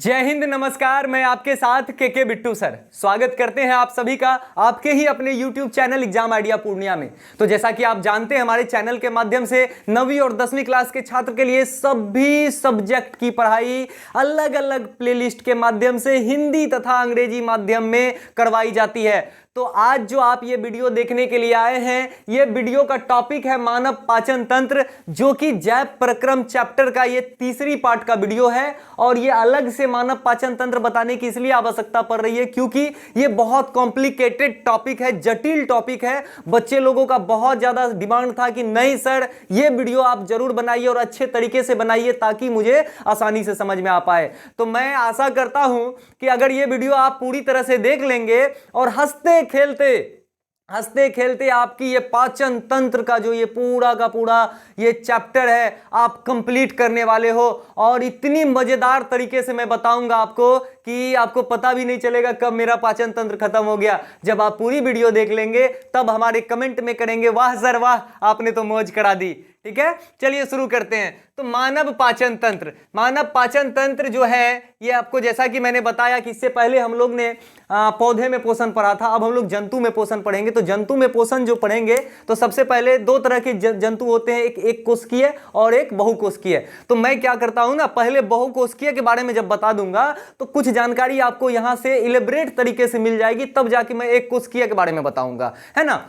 जय हिंद, नमस्कार। मैं आपके साथ के बिट्टू सर स्वागत करते हैं आप सभी का आपके ही अपने YouTube channel exam idea Purnia में। तो जैसा कि आप जानते हैं, हमारे चैनल के माध्यम से 9वीं और 10वीं क्लास के छात्र के लिए सभी सब्जेक्ट की पढ़ाई अलग अलग प्लेलिस्ट के माध्यम से हिंदी तथा अंग्रेजी माध्यम में करवाई जाती है। तो आज जो आप ये वीडियो देखने के लिए आए हैं, ये वीडियो का टॉपिक है मानव पाचन तंत्र, जो कि जैव प्रक्रम चैप्टर का ये तीसरी पार्ट का वीडियो है। और ये अलग से मानव पाचन तंत्र बताने की इसलिए आवश्यकता पड़ रही है क्योंकि ये बहुत कॉम्प्लिकेटेड टॉपिक है, जटिल टॉपिक है। बच्चे लोगों का बहुत ज्यादा डिमांड था कि नहीं सर, ये वीडियो आप जरूर बनाइए और अच्छे तरीके से बनाइए ताकि मुझे आसानी से समझ में आ पाए। तो मैं आशा करता हूं कि अगर ये वीडियो आप पूरी तरह से देख लेंगे और हंसते खेलते आपकी ये पाचन तंत्र का जो ये पूरा का पूरा ये चैप्टर है आप कंप्लीट करने वाले हो। और इतनी मजेदार तरीके से मैं बताऊंगा आपको कि आपको पता भी नहीं चलेगा कब मेरा पाचन तंत्र खत्म हो गया। जब आप पूरी वीडियो देख लेंगे तब हमारे कमेंट में करेंगे वाह सर वाह, आपने तो मौज करा दी। ठीक है, चलिए शुरू करते हैं। तो मानव पाचन तंत्र जो है, ये आपको जैसा कि मैंने बताया कि इससे पहले हम लोग ने पौधे में पोषण पढ़ा था, अब हम लोग जंतु में पोषण पढ़ेंगे। तो जंतु में पोषण जो पढ़ेंगे तो सबसे पहले दो तरह के जंतु होते हैं, एक कोशिकीय और एक बहुकोशिकीय। तो मैं क्या करता हूं ना, पहले बहुकोशिकीय के बारे में जब बता दूंगा तो कुछ जानकारी आपको यहां से इलेबरेट तरीके से मिल जाएगी, तब जाके मैं एक कोशिकीय के बारे में बताऊंगा, है ना।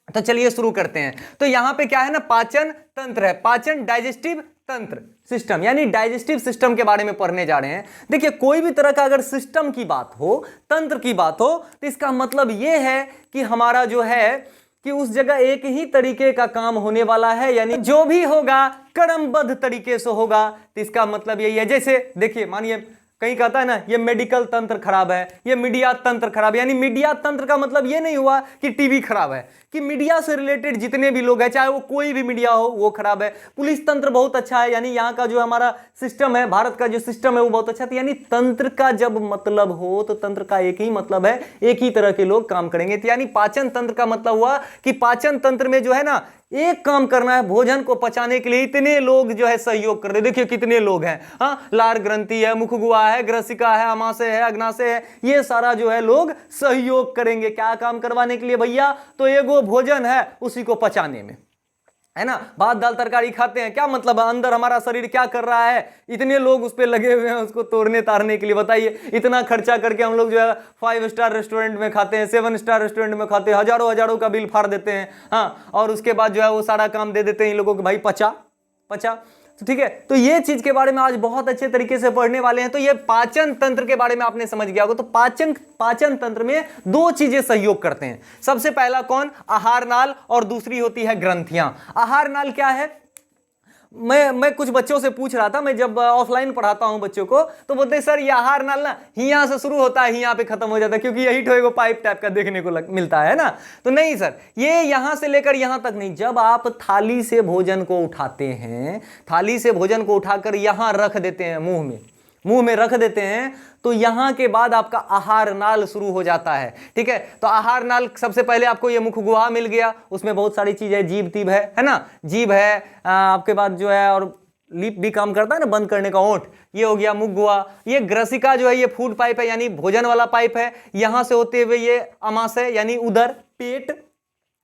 तो चलिए शुरू करते हैं। तो यहां पे क्या है ना, पाचन तंत्र है, पाचन डाइजेस्टिव तंत्र सिस्टम, यानी डाइजेस्टिव सिस्टम के बारे में पढ़ने जा रहे हैं। देखिए, कोई भी तरह का अगर सिस्टम की बात हो, तंत्र की बात हो, तो इसका मतलब यह है कि हमारा जो है कि उस जगह एक ही तरीके का काम होने वाला है, यानी जो भी होगा क्रमबद्ध तरीके से होगा। तो इसका मतलब यही है, जैसे देखिए, मानिए कहीं कहता है ना ये मेडिकल तंत्र खराब है, ये मीडिया तंत्र खराब है। यानी मीडिया तंत्र का मतलब ये नहीं हुआ कि टीवी खराब है, कि मीडिया से रिलेटेड जितने भी लोग हैं, चाहे वो कोई भी मीडिया हो, वो खराब है। पुलिस तंत्र बहुत अच्छा है, यानी यहाँ का जो हमारा सिस्टम है, भारत का जो सिस्टम है वो बहुत अच्छा है। यानी तंत्र का जब मतलब हो तो तंत्र का एक ही मतलब है, एक ही तरह के लोग काम करेंगे। तो यानी पाचन तंत्र का मतलब हुआ कि पाचन तंत्र में जो है ना, एक काम करना है, भोजन को पचाने के लिए इतने लोग जो है सहयोग कर रहे हैं। देखिए कितने लोग हैं, हाँ, लार ग्रंथि है, मुखगुआ है, ग्रसिका है, अमाशय है, अग्नाशय है, ये सारा जो है लोग सहयोग करेंगे। क्या काम करवाने के लिए भैया? तो एगो भोजन है उसी को पचाने में, है ना। भात दाल तरकारी खाते हैं, क्या मतलब है, अंदर हमारा शरीर क्या कर रहा है, इतने लोग उस पर लगे हुए हैं उसको तोड़ने तारने के लिए। बताइए, इतना खर्चा करके हम लोग जो है 5 स्टार रेस्टोरेंट में खाते हैं, 7 स्टार रेस्टोरेंट में खाते हैं, हजारों का बिल फाड़ देते हैं, हाँ, और उसके बाद जो है वो सारा काम दे देते हैं इन लोगों को, भाई पचा। तो ठीक है, तो ये चीज के बारे में आज बहुत अच्छे तरीके से पढ़ने वाले हैं। तो ये पाचन तंत्र के बारे में आपने समझ गया होगा। तो पाचन तंत्र में दो चीजें सहयोग करते हैं। सबसे पहला कौन? आहार नाल, और दूसरी होती है ग्रंथियां। आहार नाल क्या है? मैं कुछ बच्चों से पूछ रहा था, मैं जब ऑफलाइन पढ़ाता हूं बच्चों को, तो बोलते हैं सर ये आहार नाल ना हिया से शुरू होता है, हिया पे खत्म हो जाता है, क्योंकि यही ठोएगो पाइप टाइप का देखने को मिलता है ना। तो नहीं सर, ये यहां से लेकर यहां तक नहीं। जब आप थाली से भोजन को उठाते हैं, थाली से भोजन को उठाकर यहां रख देते हैं, मुंह में रख देते हैं, तो यहां के बाद आपका आहार नाल शुरू हो जाता है। ठीक है, तो आहार नाल सबसे पहले आपको ये मुख गुहा मिल गया, उसमें बहुत सारी चीज है, जीभ तीभ है ना, जीभ है, आपके बाद जो है, और लिप भी काम करता है ना बंद करने का, ओंठ, ये हो गया मुख गुहा। ये ग्रसिका जो है ये फूड पाइप है, यानी भोजन वाला पाइप है। यहां से होते हुए ये अमाशय यानी उदर, पेट,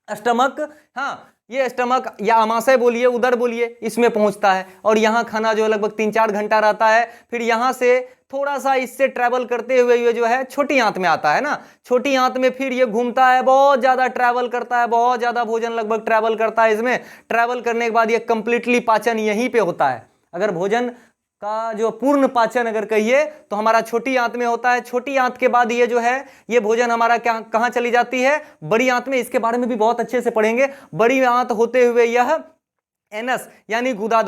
स्टमक, हाँ, ये स्टमक या अमाशय बोलिए, उदर बोलिए, इसमें पहुंचता है। और यहाँ खाना जो है लगभग 3-4 घंटा रहता है। फिर यहाँ से थोड़ा सा इससे ट्रैवल करते हुए ये जो है छोटी आंत में आता है ना, छोटी आंत में फिर ये घूमता है, बहुत ज्यादा ट्रैवल करता है, बहुत ज्यादा भोजन लगभग ट्रैवल करता है। इसमें ट्रैवल करने के बाद ये कंप्लीटली पाचन यहीं पे होता है। अगर भोजन का जो पूर्ण पाचन अगर कहिए तो हमारा छोटी आंत में होता है। छोटी आंत के बाद ये जो है ये भोजन हमारा कहां चली जाती है? बड़ी आंत में। इसके बारे में भी बहुत अच्छे से पढ़ेंगे। बड़ी आंत होते हुए यह एनस यानी गुदा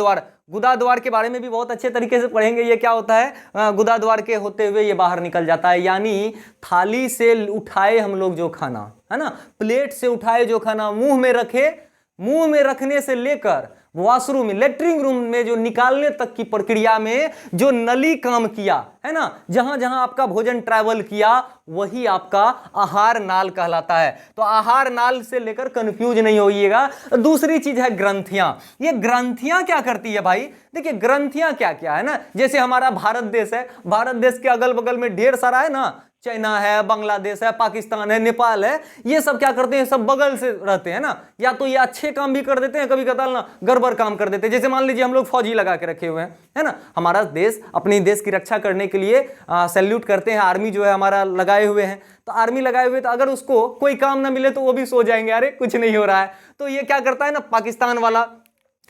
द्वार के बारे में भी बहुत अच्छे तरीके से पढ़ेंगे। ये क्या होता है? गुदा द्वार के होते हुए ये बाहर निकल जाता है। यानी थाली से उठाए हम लोग जो खाना है ना, प्लेट से उठाए जो खाना मुंह में रखे, मुंह में रखने से लेकर वॉशरूम में, लेटरिंग रूम में जो निकालने तक की प्रक्रिया में जो नली काम किया है ना, जहां जहां आपका भोजन ट्रैवल किया, वही आपका आहार नाल कहलाता है। तो आहार नाल से लेकर कंफ्यूज नहीं होइएगा। दूसरी चीज है ग्रंथियां। ये ग्रंथियां क्या करती है भाई? देखिए ग्रंथियां क्या क्या है ना, जैसे हमारा भारत देश है, भारत देश के अगल बगल में ढेर सारा है ना, चाइना है, बांग्लादेश है, पाकिस्तान है, नेपाल है, ये सब क्या करते हैं, सब बगल से रहते हैं ना, या तो ये अच्छे काम भी कर देते हैं, कभी कदार ना गड़बड़ काम कर देते हैं। जैसे मान लीजिए हम लोग फौजी लगा के रखे हुए हैं, है ना, हमारा देश अपने देश की रक्षा करने के लिए सैल्यूट करते हैं, आर्मी जो है हमारा लगाए हुए हैं, तो आर्मी लगाए हुए, तो अगर उसको कोई काम ना मिले तो वो भी सो जाएंगे, अरे कुछ नहीं हो रहा है। तो ये क्या करता है ना पाकिस्तान वाला,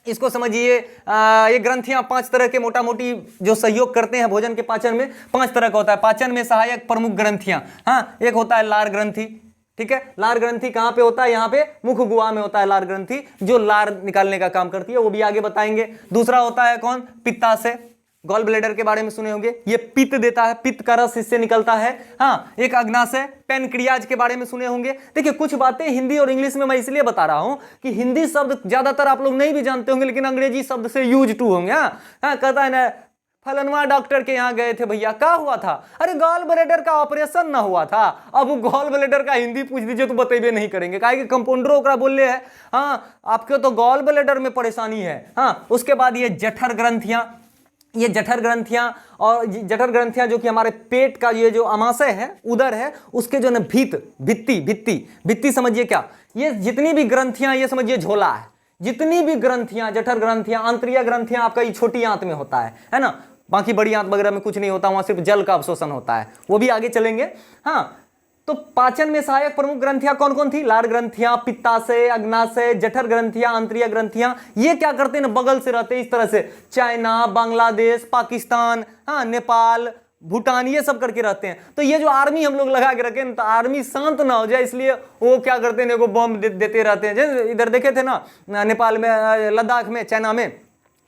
इसको समझिए, ये ग्रंथियां 5 तरह के मोटा मोटी जो सहयोग करते हैं भोजन के पाचन में, 5 तरह का होता है। पाचन में सहायक प्रमुख ग्रंथियां, हाँ, एक होता है लार ग्रंथि, ठीक है। लार ग्रंथि कहां पे होता है? यहाँ पे मुख गुहा में होता है लार ग्रंथि, जो लार निकालने का काम करती है, वो भी आगे बताएंगे। दूसरा होता है कौन? पित्ताशय, गॉल ब्लेडर के बारे में सुने होंगे, ये पित्त देता है, पित्त का रस इससे निकलता है। हाँ, एक अग्नाशय, पैनक्रियाज के बारे में सुने होंगे। देखिए कुछ बातें हिंदी और इंग्लिश में मैं इसलिए बता रहा हूं कि हिंदी शब्द ज्यादातर आप लोग नहीं भी जानते होंगे, लेकिन अंग्रेजी शब्द से यूज टू होंगे। हाँ, कहता है ना फलनवा डॉक्टर के यहाँ गए थे भैया, क्या हुआ था? अरे गॉल ब्लेडर का ऑपरेशन ना हुआ था। अब गॉल ब्लेडर का हिंदी पूछ दीजिए तो बतेबे नहीं करेंगे, काहे कि कंपाउंडर ओकरा बोले है, हाँ आपके तो गॉल ब्लेडर में परेशानी है। हाँ, उसके बाद ये जठर ग्रंथियां, ये जठर ग्रंथियां, और जठर ग्रंथियां जो कि हमारे पेट का ये जो अमाशय है, उदर है, उसके जो ना भित्ती समझिए क्या, ये जितनी भी ग्रंथियां ये समझिए झोला है, जितनी भी ग्रंथियां, जठर ग्रंथियां, आंतरिक ग्रंथियां आपका ये छोटी आंत में होता है ना, बाकी बड़ी आंत वगैरह में कुछ नहीं होता, वहां सिर्फ जल का अवशोषण होता है, वो भी आगे चलेंगे। हाँ, तो पाचन में सहायक प्रमुख ग्रंथियां कौन कौन थी? लार ग्रंथियां, पित्ताशय, अग्नाशय, जठर ग्रंथियां, आंतरिक ग्रंथियां। ये क्या करते हैं ना, बगल से रहते हैं इस तरह से, चाइना, बांग्लादेश, पाकिस्तान, हाँ नेपाल, भूटान, ये सब करके रहते हैं। तो ये जो आर्मी हम लोग लगा के रखे, तो आर्मी शांत ना हो जाए इसलिए वो क्या करते हैं, बम देते रहते हैं। जैसे इधर देखे थे ना नेपाल में, लद्दाख में,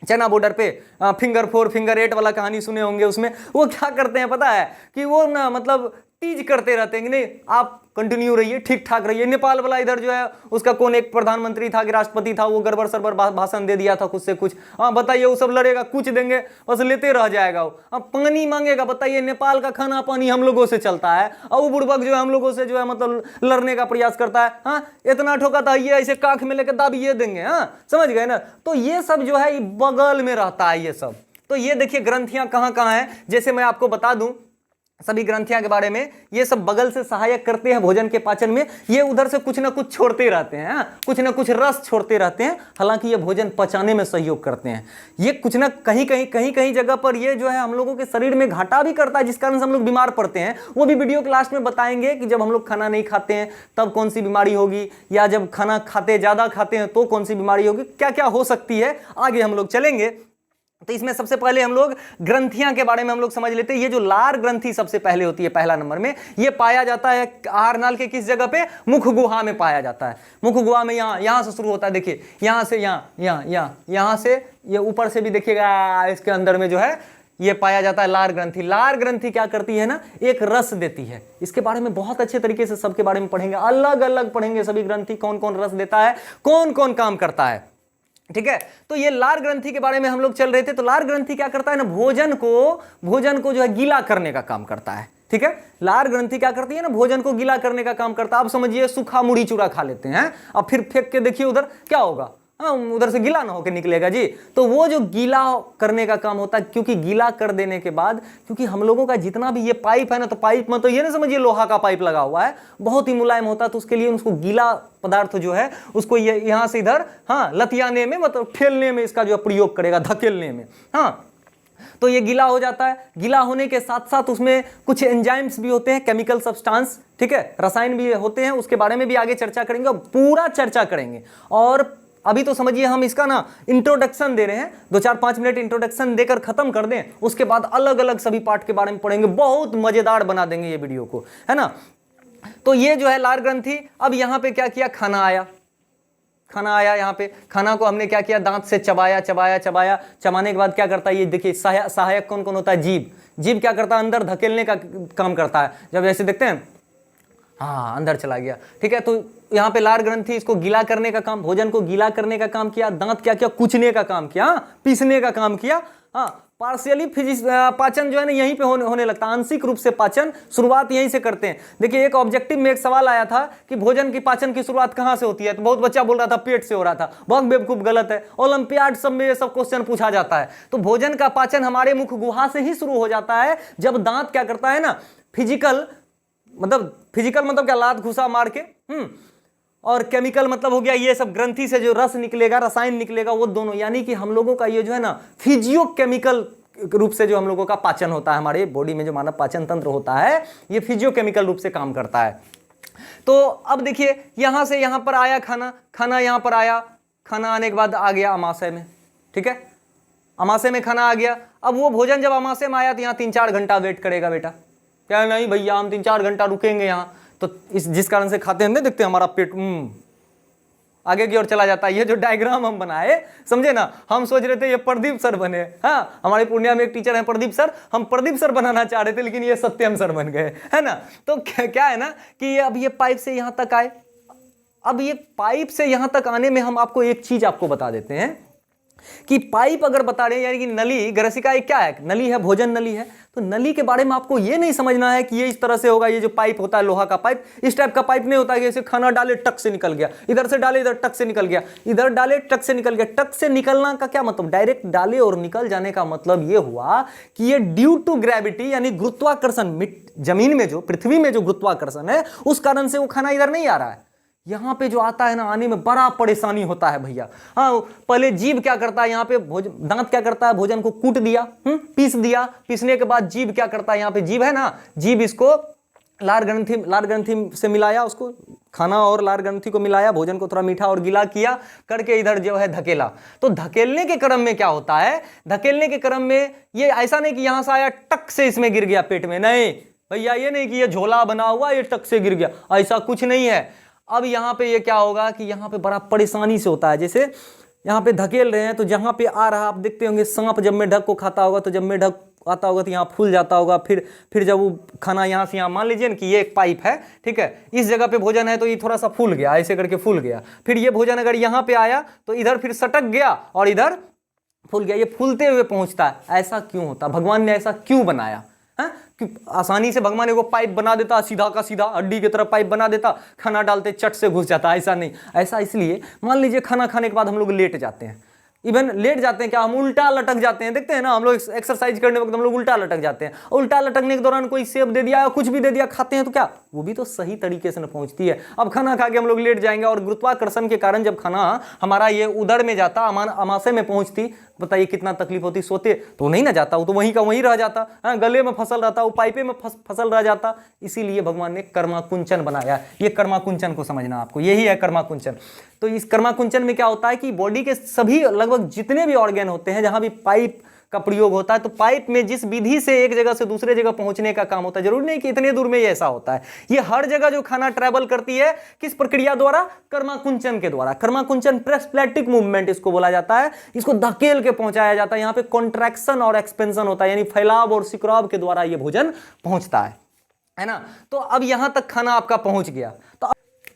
चाइना बॉर्डर पे फिंगर 4 फिंगर 8 वाला कहानी सुने होंगे, उसमें वो क्या करते हैं पता है कि वो ना मतलब टीज करते रहते हैं कि नहीं आप कंटिन्यू रहिए, ठीक ठाक रहिए। नेपाल वाला इधर जो है उसका कौन एक प्रधानमंत्री था कि राष्ट्रपति था, वो गड़बड़ सरबर भाषण दे दिया था कुछ से कुछ। हाँ बताइए, वो सब लड़ेगा, कुछ देंगे बस लेते रह जाएगा वो। अब पानी मांगेगा, बताइए नेपाल का खाना पानी हम लोगों से चलता है, और वो बुड़बक जो है हम लोगों से जो है मतलब लड़ने का प्रयास करता है। हाँ, इतना ठोका था, ये ऐसे काख में लेकर दाबिए देंगे। हाँ समझ गए ना। तो ये सब जो है बगल में रहता है ये सब। तो ये देखिए ग्रंथियां कहाँ कहाँ है, जैसे मैं आपको बता दूं सभी ग्रंथियां के बारे में, ये सब बगल से सहायक करते हैं भोजन के पाचन में। ये उधर से कुछ ना कुछ छोड़ते रहते हैं, कुछ ना कुछ रस छोड़ते रहते हैं, हालांकि ये भोजन पचाने में सहयोग करते हैं। ये कुछ ना कहीं जगह पर ये जो है हम लोगों के शरीर में घाटा भी करता है, जिस कारण से हम लोग बीमार पड़ते हैं। वो भी वीडियो के लास्ट में बताएंगे कि जब हम लोग खाना नहीं खाते हैं तब कौन सी बीमारी होगी, या जब खाना ज्यादा खाते हैं तो कौन सी बीमारी होगी, क्या क्या हो सकती है, आगे हम लोग चलेंगे। तो इसमें सबसे पहले हम लोग ग्रंथियां के बारे में हम लोग समझ लेते हैं। ये जो लार ग्रंथि सबसे पहले होती है, पहला नंबर में, ये पाया जाता है आहार नाल के किस जगह पे? मुख गुहा में पाया जाता है। मुख गुहा में यहां से शुरू होता है, देखिए यहां से यहां से ये ऊपर से भी देखिएगा, इसके अंदर में जो है ये पाया जाता है लार ग्रंथि। लार ग्रंथि क्या करती है ना, एक रस देती है। इसके बारे में बहुत अच्छे तरीके से सबके बारे में पढ़ेंगे, अलग अलग पढ़ेंगे सभी ग्रंथि कौन कौन रस देता है, कौन कौन काम करता है, ठीक है। तो ये लार ग्रंथि के बारे में हम लोग चल रहे थे। तो लार ग्रंथि क्या करता है ना, भोजन को जो है गीला करने का काम करता है, ठीक है। लार ग्रंथि क्या करती है ना, भोजन को गीला करने का काम करता है। आप समझिए सूखा मुड़ी चूड़ा खा लेते हैं, अब फिर फेंक के देखिए उधर क्या होगा, हाँ उधर से गीला ना होकर निकलेगा जी। तो वो जो गीला करने का काम होता है, क्योंकि गीला कर देने के बाद, क्योंकि हम लोगों का जितना भी ये पाइप है ना, तो पाइप में तो ये ना समझिए लोहा का पाइप लगा हुआ है, बहुत ही मुलायम होता है। तो उसके लिए उसको गीला पदार्थ जो है उसको ये यहाँ से इधर हाँ लतियाने में, मतलब ठेलने में इसका जो प्रयोग करेगा, धकेलने में। हाँ तो ये गीला हो जाता है। गीला होने के साथ साथ उसमें कुछ एंजाइम्स भी होते हैं, केमिकल सब्सटेंस, ठीक है, रसायन भी होते हैं। उसके बारे में भी आगे चर्चा करेंगे, पूरा चर्चा करेंगे। और अभी तो समझिए हम इसका ना इंट्रोडक्शन दे रहे हैं, 2-4-5 मिनट इंट्रोडक्शन देकर खत्म कर दें, उसके बाद अलग अलग सभी पार्ट के बारे में पढ़ेंगे, बहुत मजेदार बना देंगे ये वीडियो को, है ना। तो ये जो है लार ग्रंथि। अब यहाँ पे क्या किया, खाना आया यहाँ पे। खाना को हमने क्या किया, दांत से चबाया। चबाने के बाद क्या करता है, ये देखिए सहायक कौन कौन होता है, जीभ क्या करता है, अंदर धकेलने का काम करता है। जब ऐसे देखते हैं हाँ अंदर चला गया, ठीक है। तो यहाँ पे लार ग्रंथि इसको गीला करने का काम, भोजन को गीला करने का काम किया, दांत क्या किया, कुचने का काम किया, पीसने का काम किया। हाँ पार्शियली पाचन जो है ना यहीं पे होने लगता है, आंशिक रूप से पाचन शुरुआत यहीं से करते हैं। देखिए एक ऑब्जेक्टिव में एक सवाल आया था कि भोजन की पाचन की शुरुआत कहाँ से होती है, तो बहुत बच्चा बोल रहा था पेट से हो रहा था, बहुत बेवकूफ, गलत है। ओलंपियाड सब में ये सब क्वेश्चन पूछा जाता है। तो भोजन का पाचन हमारे मुख गुहा से ही शुरू हो जाता है, जब दांत क्या करता है ना, फिजिकल मतलब क्या, लात घुसा मार के, और केमिकल मतलब हो गया ये सब ग्रंथि से जो रस निकलेगा, रसायन निकलेगा, वो दोनों, यानी कि हम लोगों का ये जो है ना फिजियो केमिकल रूप से जो हम लोगों का पाचन होता है, हमारे बॉडी में जो मानव पाचन तंत्र होता है ये फिजियो केमिकल रूप से काम करता है। तो अब देखिए यहां से यहां पर आया खाना यहां पर आया, खाना आने के बाद आ गया अमाशय में, ठीक है। अमाशय में खाना आ गया। अब वो भोजन जब अमाशय में आया तो यहाँ 3-4 घंटा वेट करेगा बेटा, क्या नहीं भैया हम 3-4 घंटा रुकेंगे यहाँ, तो जिस कारण से खाते हैं ना, देखते हैं हमारा पेट आगे की ओर चला जाता है। ये जो डायग्राम हम बनाए, समझे ना, हम सोच रहे थे ये प्रदीप सर बने, हाँ हमारे पूर्णिया में एक टीचर है प्रदीप सर, हम प्रदीप सर बनाना चाह रहे थे लेकिन ये सत्यम सर बन गए, है ना। तो क्या है ना कि ये अब ये पाइप से यहां तक आए। अब ये पाइप से यहां तक आने में हम आपको एक चीज आपको बता देते हैं कि पाइप अगर बता रहे हैं, यानी कि नली, ग्रसिका एक क्या है, नली है, भोजन नली है। तो नली के बारे में आपको ये नहीं समझना है कि ये इस तरह से होगा, ये जो पाइप होता है लोहा का पाइप, इस टाइप का पाइप नहीं होता है कि जैसे खाना डाले टक से निकल गया, इधर से डाले इधर टक से निकल गया, इधर डाले टक से निकल गया। टक से निकलना का क्या मतलब, डायरेक्ट डाले और निकल जाने का मतलब ये हुआ कि ये ड्यू टू ग्रेविटी, यानी गुरुत्वाकर्षण, जमीन में जो, पृथ्वी में जो गुरुत्वाकर्षण है उस कारण से वो खाना इधर नहीं आ रहा है। यहां पे जो आता है ना, आने में बड़ा परेशानी होता है भैया। हाँ पहले जीभ क्या करता है, यहाँ पे दांत क्या करता है, भोजन को कूट दिया, पीस दिया, पीसने के बाद जीभ क्या करता है, यहाँ पे जीभ है ना, जीभ इसको लार ग्रंथि से मिलाया, उसको खाना और लार ग्रंथि को मिलाया, भोजन को थोड़ा मीठा और गीला किया करके इधर जो है धकेला। तो धकेलने के क्रम में क्या होता है, धकेलने के क्रम में ये ऐसा नहीं कि यहां से आया टक से इसमें गिर गया पेट में, नहीं भैया, ये नहीं कि ये झोला बना हुआ ये टक से गिर गया, ऐसा कुछ नहीं है। अब यहाँ पे ये क्या होगा कि यहाँ पे बड़ा परेशानी से होता है। जैसे यहाँ पे धकेल रहे हैं तो जहाँ पे आ रहा, आप देखते होंगे सांप जब मेढक को खाता होगा तो जब मेढक आता होगा तो यहाँ फूल जाता होगा, फिर जब वो खाना यहाँ से यहाँ, मान लीजिए ना कि ये एक पाइप है, ठीक है, इस जगह पे भोजन है तो ये थोड़ा सा फूल गया, ऐसे करके फूल गया, फिर ये भोजन अगर यहाँ पे आया तो इधर फिर सटक गया और इधर फूल गया, ये फूलते हुए पहुँचता है। ऐसा क्यों होता, भगवान ने ऐसा क्यों बनाया है? कि आसानी से भगवान एगो पाइप बना देता, सीधा का सीधा हड्डी की तरह पाइप बना देता, खाना डालते चट से घुस जाता, ऐसा नहीं। ऐसा इसलिए, मान लीजिए खाना खाने के बाद हम लोग लेट जाते हैं, इवन लेट जाते हैं क्या, हम उल्टा लटक जाते हैं, देखते हैं ना हम लोग एक्सरसाइज करने वक्त हम लोग उल्टा लटक जाते हैं, उल्टा लटकने के दौरान कोई सेब दे दिया या कुछ भी दे दिया, खाते हैं तो क्या वो भी तो सही तरीके से न पहुंचती है। अब खाना खा के हम लोग लेट जाएंगे और गुरुत्वाकर्षण के कारण जब खाना हमारा ये उदर में जाता, अमाशय में पहुंचती, बताइए कितना तकलीफ होती, सोते तो नहीं ना जाता, वो तो वहीं का वहीं रह जाता, गले में फसल रहता, वो पाइपे में फसल रह जाता। इसीलिए भगवान ने कर्माकुंचन बनाया। ये कर्माकुंचन को समझना आपको, यही है कर्माकुंचन। तो इस कर्माकुंचन में क्या होता है कि बॉडी के सभी लगभग जितने भी ऑर्गन होते हैं जहां भी पाइप का प्रयोग होता है, तो पाइप में जिस विधि से एक जगह से दूसरे जगह पहुंचने का काम होता है, जरूरी नहीं कि इतने दूर में ही ऐसा होता है, ये हर जगह जो खाना ट्रैवल करती है किस प्रक्रिया द्वारा, कर्माकुंचन के द्वारा। कर्माकुंचन प्रेस्प्लेटिक मूवमेंट इसको बोला जाता है, इसको धकेल के पहुंचाया जाता है। यहाँ पे कॉन्ट्रैक्शन और एक्सपेंशन होता है, यानी फैलाव और सिकुड़ाव के द्वारा यह भोजन पहुंचता है ना। तो अब यहां तक खाना आपका पहुंच गया।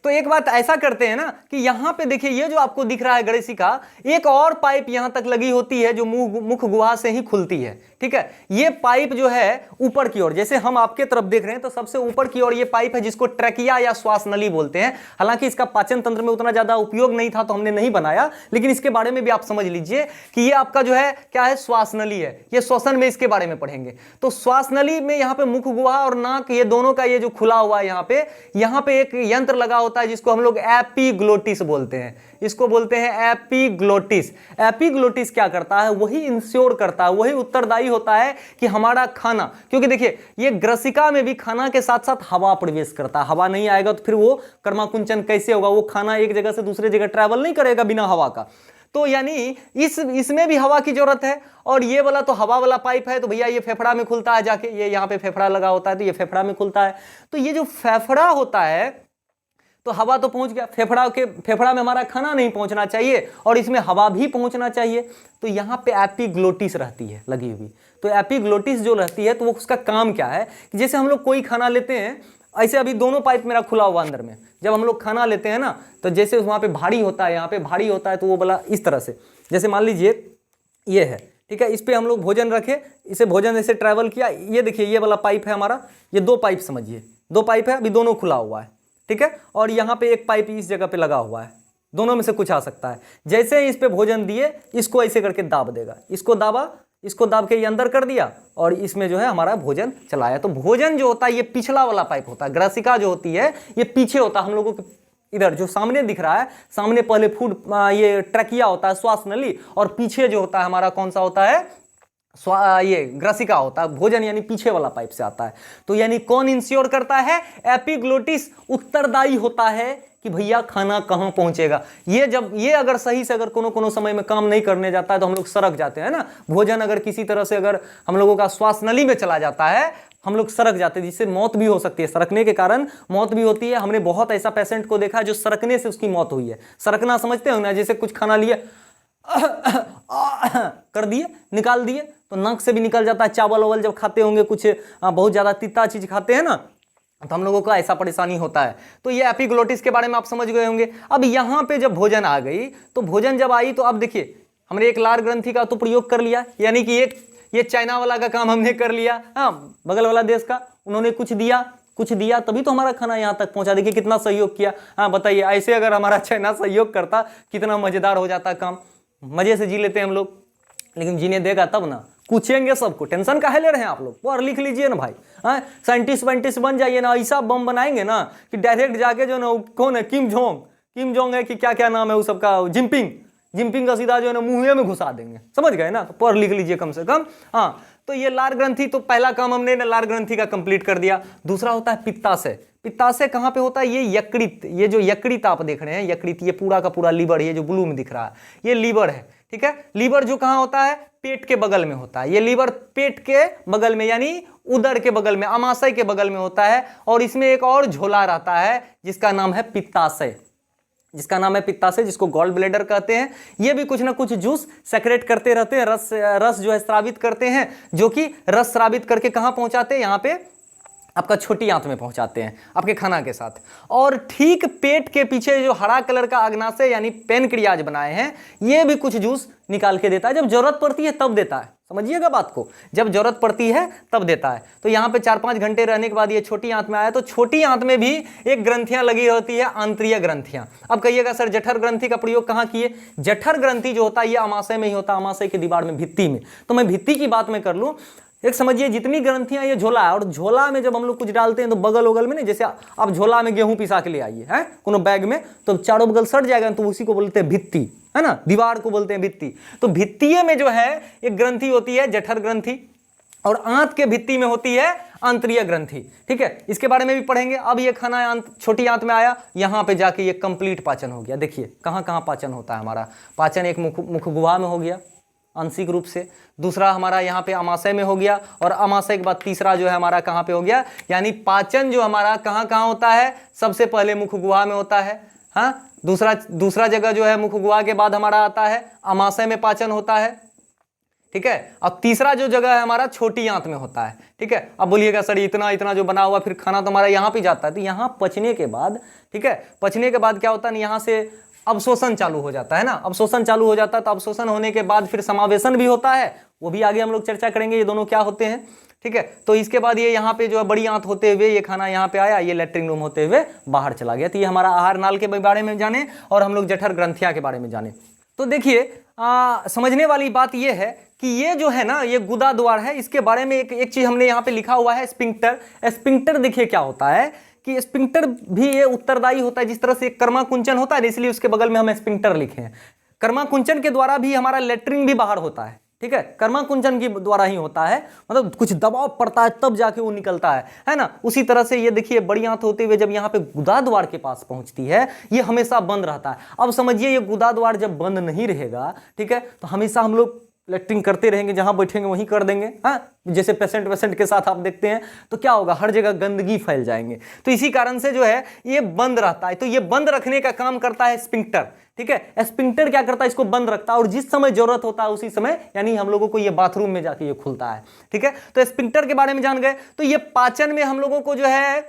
तो एक बात ऐसा करते हैं ना कि यहां पे देखिए, ये जो आपको दिख रहा है ग्रसिका, एक और पाइप यहां तक लगी होती है जो मुख गुहा से ही खुलती है, ठीक है। ये पाइप जो है ऊपर की ओर, जैसे हम आपके तरफ देख रहे हैं तो सबसे ऊपर की ओर ये पाइप है जिसको ट्रैकिया या श्वास नली बोलते हैं। हालांकि इसका पाचन तंत्र में उतना ज्यादा उपयोग नहीं था तो हमने नहीं बनाया, लेकिन इसके बारे में भी आप समझ लीजिए कि ये आपका जो है क्या है, श्वास नली है। ये श्वसन में इसके बारे में पढ़ेंगे। तो श्वास नली में यहाँ पे मुख गुहा और नाक, ये दोनों का ये जो खुला हुआ है, यहाँ पे एक यंत्र लगा होता है जिसको हम लोग एपिग्लोटिस बोलते हैं। इसको बोलते हैं एपिग्लोटिस। एपिग्लोटिस क्या करता है, वही इंश्योर करता है, वही उत्तरदायी होता है कि हमारा खाना, क्योंकि देखिए ये ग्रसिका में भी खाना के साथ साथ हवा प्रवेश करता है। हवा नहीं आएगा तो फिर वो कर्माकुंचन कैसे होगा, वो खाना एक जगह से दूसरे जगह ट्रैवल नहीं करेगा बिना हवा का। तो यानी इसमें भी हवा की जरूरत है। और ये वाला तो हवा वाला पाइप है, तो भैया ये फेफड़ा में खुलता है जाके, ये यहाँ पे फेफड़ा लगा होता है तो ये फेफड़ा में खुलता है। तो ये जो फेफड़ा होता है, तो हवा तो पहुंच गया, फेफड़ा में हमारा खाना नहीं पहुंचना चाहिए और इसमें हवा भी पहुंचना चाहिए। तो यहाँ पे एपिग्लोटिस रहती है लगी हुई। तो एपिग्लोटिस जो रहती है, तो वो उसका काम क्या है कि जैसे हम लोग कोई खाना लेते हैं, ऐसे अभी दोनों पाइप मेरा खुला हुआ अंदर में, जब हम लोग खाना लेते हैं ना तो जैसे वहाँ पे भारी होता है, यहाँ पे भारी होता है, तो वो बोला इस तरह से, जैसे मान लीजिए ये है, ठीक है, इस पे हम लोग भोजन रखे, इसे भोजन ऐसे ट्रैवल किया, ये देखिए ये वाला पाइप है हमारा, ये 2 पाइप समझिए, 2 पाइप है, अभी दोनों खुला हुआ है, ठीक है, और यहाँ पे एक पाइप इस जगह पे लगा हुआ है, दोनों में से कुछ आ सकता है। जैसे ही इस पे भोजन दिए, इसको ऐसे करके दाब देगा, इसको दाबा, इसको दाब के ये अंदर कर दिया और इसमें जो है हमारा भोजन चलाया। तो भोजन जो होता है ये पिछला वाला पाइप होता है, ग्रसिका जो होती है ये पीछे होता है, हम लोगों के इधर जो सामने दिख रहा है, सामने पहले फूड ये ट्रकिया होता है, श्वास नली, और पीछे जो होता है हमारा कौन सा होता है, ये ग्रसिका होता है, भोजन यानी पीछे वाला पाइप से आता है। तो यानी कौन इंश्योर करता है, एपिग्लोटिस उत्तरदायी होता है कि भैया खाना कहाँ पहुंचेगा। ये जब ये अगर सही से अगर कोनो समय में काम नहीं करने जाता है तो हम लोग सड़क जाते हैं ना, भोजन अगर किसी तरह से अगर हम लोगों का श्वास नली में चला जाता है, हम लोग सड़क जाते हैं, जिससे मौत भी हो सकती है, सड़कने के कारण मौत भी होती है। हमने बहुत ऐसा पेशेंट को देखा है जो सड़कने से उसकी मौत हुई है। सड़कना समझते हो ना, जैसे कुछ खाना लिए कर दिए, निकाल दिए, तो नाक से भी निकल जाता है। चावल वावल जब खाते होंगे, कुछ बहुत ज्यादा तीता चीज खाते हैं ना, तो हम लोगों को ऐसा परेशानी होता है। तो ये एपिग्लोटिस के बारे में आप समझ गए होंगे। अब यहाँ पे जब भोजन आ गई, तो भोजन जब आई तो अब देखिए हमने एक लार ग्रंथि का तो प्रयोग कर लिया, यानी कि ये चाइना वाला का काम हमने कर लिया, हाँ, बगल वाला देश का, उन्होंने कुछ दिया तभी तो हमारा खाना यहाँ तक पहुंचा। देखिए कितना सहयोग किया। हाँ बताइए, ऐसे अगर हमारा चाइना सहयोग करता कितना मजेदार हो जाता काम। मजे से जी लेते हैं हम लोग, लेकिन जीने देगा तब ना, पूछेंगे सबको। टेंशन काहे ले रहे हैं आप लोग, पढ़ लिख लीजिए ना भाई, हाँ, साइंटिस्ट बन जाइए ना, ऐसा बम बनाएंगे ना कि डायरेक्ट जाके जो ना, कौन है, किम जोंग है कि क्या नाम है वो सबका, जिनपिंग का सीधा जो है ना मुंह में घुसा देंगे, समझ गए ना। तो पढ़ लिख लीजिए कम से कम। हाँ, तो ये लार ग्रंथि, तो पहला काम हमने ना लार ग्रंथि का कंप्लीट कर दिया। दूसरा होता है पित्ताशय। पित्ताशय कहाँ पे होता है, ये यकृत, ये जो यकृत आप देख रहे हैं, यकृत, ये पूरा का पूरा लीवर, ये जो ब्लू में दिख रहा है ये लीवर है, ठीक है। लीवर जो कहाँ होता है, पेट के बगल में होता है। ये लीवर पेट के बगल में यानी उदर के बगल में, अमाशय के बगल में होता है। और इसमें एक और झोला रहता है जिसका नाम है पित्ताशय, जिसको गॉल ब्लैडर कहते हैं। ये भी कुछ ना कुछ जूस सेक्रेट करते रहते हैं, रस जो है स्रावित करते हैं, जो कि रस स्रावित करके कहाँ पहुंचाते हैं, यहाँ पे आपका छोटी आंत में पहुंचाते हैं आपके खाना के साथ। और ठीक पेट के पीछे जो हरा कलर का अग्नाशय यानी पेनक्रियाज बनाए हैं, ये भी कुछ जूस निकाल के देता है। जब जरूरत पड़ती है तब देता है, समझिएगा बात को, जब जरूरत पड़ती है तब देता है। तो यहाँ पे 4-5 घंटे रहने के बाद ये छोटी आंत में आया, तो छोटी आंत में भी एक ग्रंथियां लगी होती है, आंतरीय ग्रंथियां। अब कहिएगा सर जठर ग्रंथि का प्रयोग कहाँ किए, जठर ग्रंथि जो होता है ये अमाशय में ही होता है, अमाशय की दीवार में, भित्ति में। तो मैं भित्ति की बात में कर लूँ, एक समझिए जितनी ग्रंथियां, ये झोला है, और झोला में जब हम लोग कुछ डालते हैं तो बगल वगल में नहीं, जैसे आप झोला में गेहूं पिसा के ले आइए हैं कोनो बैग में, तो चारों बगल सट जाएगा, तो उसी को बोलते हैं भित्ति, है ना, दीवार को बोलते हैं भित्ति। तो भित्तिये में जो है एक ग्रंथि होती है जठर ग्रंथि, और आंत के भित्ति में होती है आंतरीय ग्रंथि, ठीक है। इसके बारे में भी पढ़ेंगे। अब ये खाना छोटी आंत में आया, यहाँ पे जाके ये कंप्लीट पाचन हो गया। देखिए कहाँ कहाँ पाचन होता है हमारा। पाचन एक मुख गुहा में हो गया आंशिक रूप से, दूसरा हमारा यहाँ पे अमाशय में हो गया, और अमाशय के बाद तीसरा जो है हमारा कहाँ पे हो गया, यानी पाचन जो हमारा कहाँ कहाँ होता है, सबसे पहले मुख गुहा में होता है, हाँ, दूसरा जगह जो है मुख गुहा के बाद हमारा आता है अमाशय में पाचन होता है, ठीक है। अब तीसरा जो जगह है हमारा छोटी आंत में होता है, ठीक है। अब बोलिएगा सर इतना जो बना हुआ फिर खाना तो हमारा यहाँ पे जाता है, तो यहाँ पचने के बाद, ठीक है, पचने के बाद क्या होता है, यहाँ से अवशोषण चालू हो जाता है ना, अवशोषण चालू हो जाता है। तो अवशोषण होने के बाद फिर समावेशन भी होता है, वो भी आगे हम लोग चर्चा करेंगे ये दोनों क्या होते हैं, ठीक है। तो इसके बाद ये यहाँ पे जो है बड़ी आंत होते हुए ये खाना यहाँ पे आया, ये लैट्रिन रूम होते हुए बाहर चला गया। तो ये हमारा आहार नाल के बारे में जाने, और हम लोग जठर ग्रंथियाँ के बारे में जाने। तो देखिए समझने वाली बात ये है कि ये जो है ना, ये गुदा द्वार है, इसके बारे में एक चीज हमने यहाँ पे लिखा हुआ है, स्पिंक्टर। स्पिंक्टर देखिए क्या होता है कि स्पिंक्टर भी ये उत्तरदायी होता है, जिस तरह से कर्मा कुंचन होता है, इसलिए उसके बगल में हम स्पिंक्टर लिखे हैं। कर्मा कुंचन के द्वारा भी हमारा लेट्रिन भी बाहर होता है, ठीक है, कर्मा कुंचन के द्वारा ही होता है, मतलब कुछ दबाव पड़ता है तब जाके वो निकलता है ना। उसी तरह से ये देखिए बड़ी आंत होते हुए जब यहाँ पे गुदा द्वार के पास पहुंचती है, ये हमेशा बंद रहता है। अब समझिए ये गुदा द्वार जब बंद नहीं रहेगा, ठीक है, तो हमेशा हम लोग लेट्रिन करते रहेंगे, जहां बैठेंगे वहीं कर देंगे, हाँ, जैसे पेशेंट के साथ आप देखते हैं, तो क्या होगा, हर जगह गंदगी फैल जाएंगे। तो इसी कारण से जो है ये बंद रहता है। तो ये बंद रखने का काम करता है स्पिंक्टर, ठीक है। स्पिंक्टर क्या करता है, इसको बंद रखता है, और जिस समय जरूरत होता है उसी समय, यानी हम लोगों को ये बाथरूम में जाके ये खुलता है, ठीक है। तो स्पिंक्टर के बारे में जान गए। तो ये पाचन में हम लोगों को जो है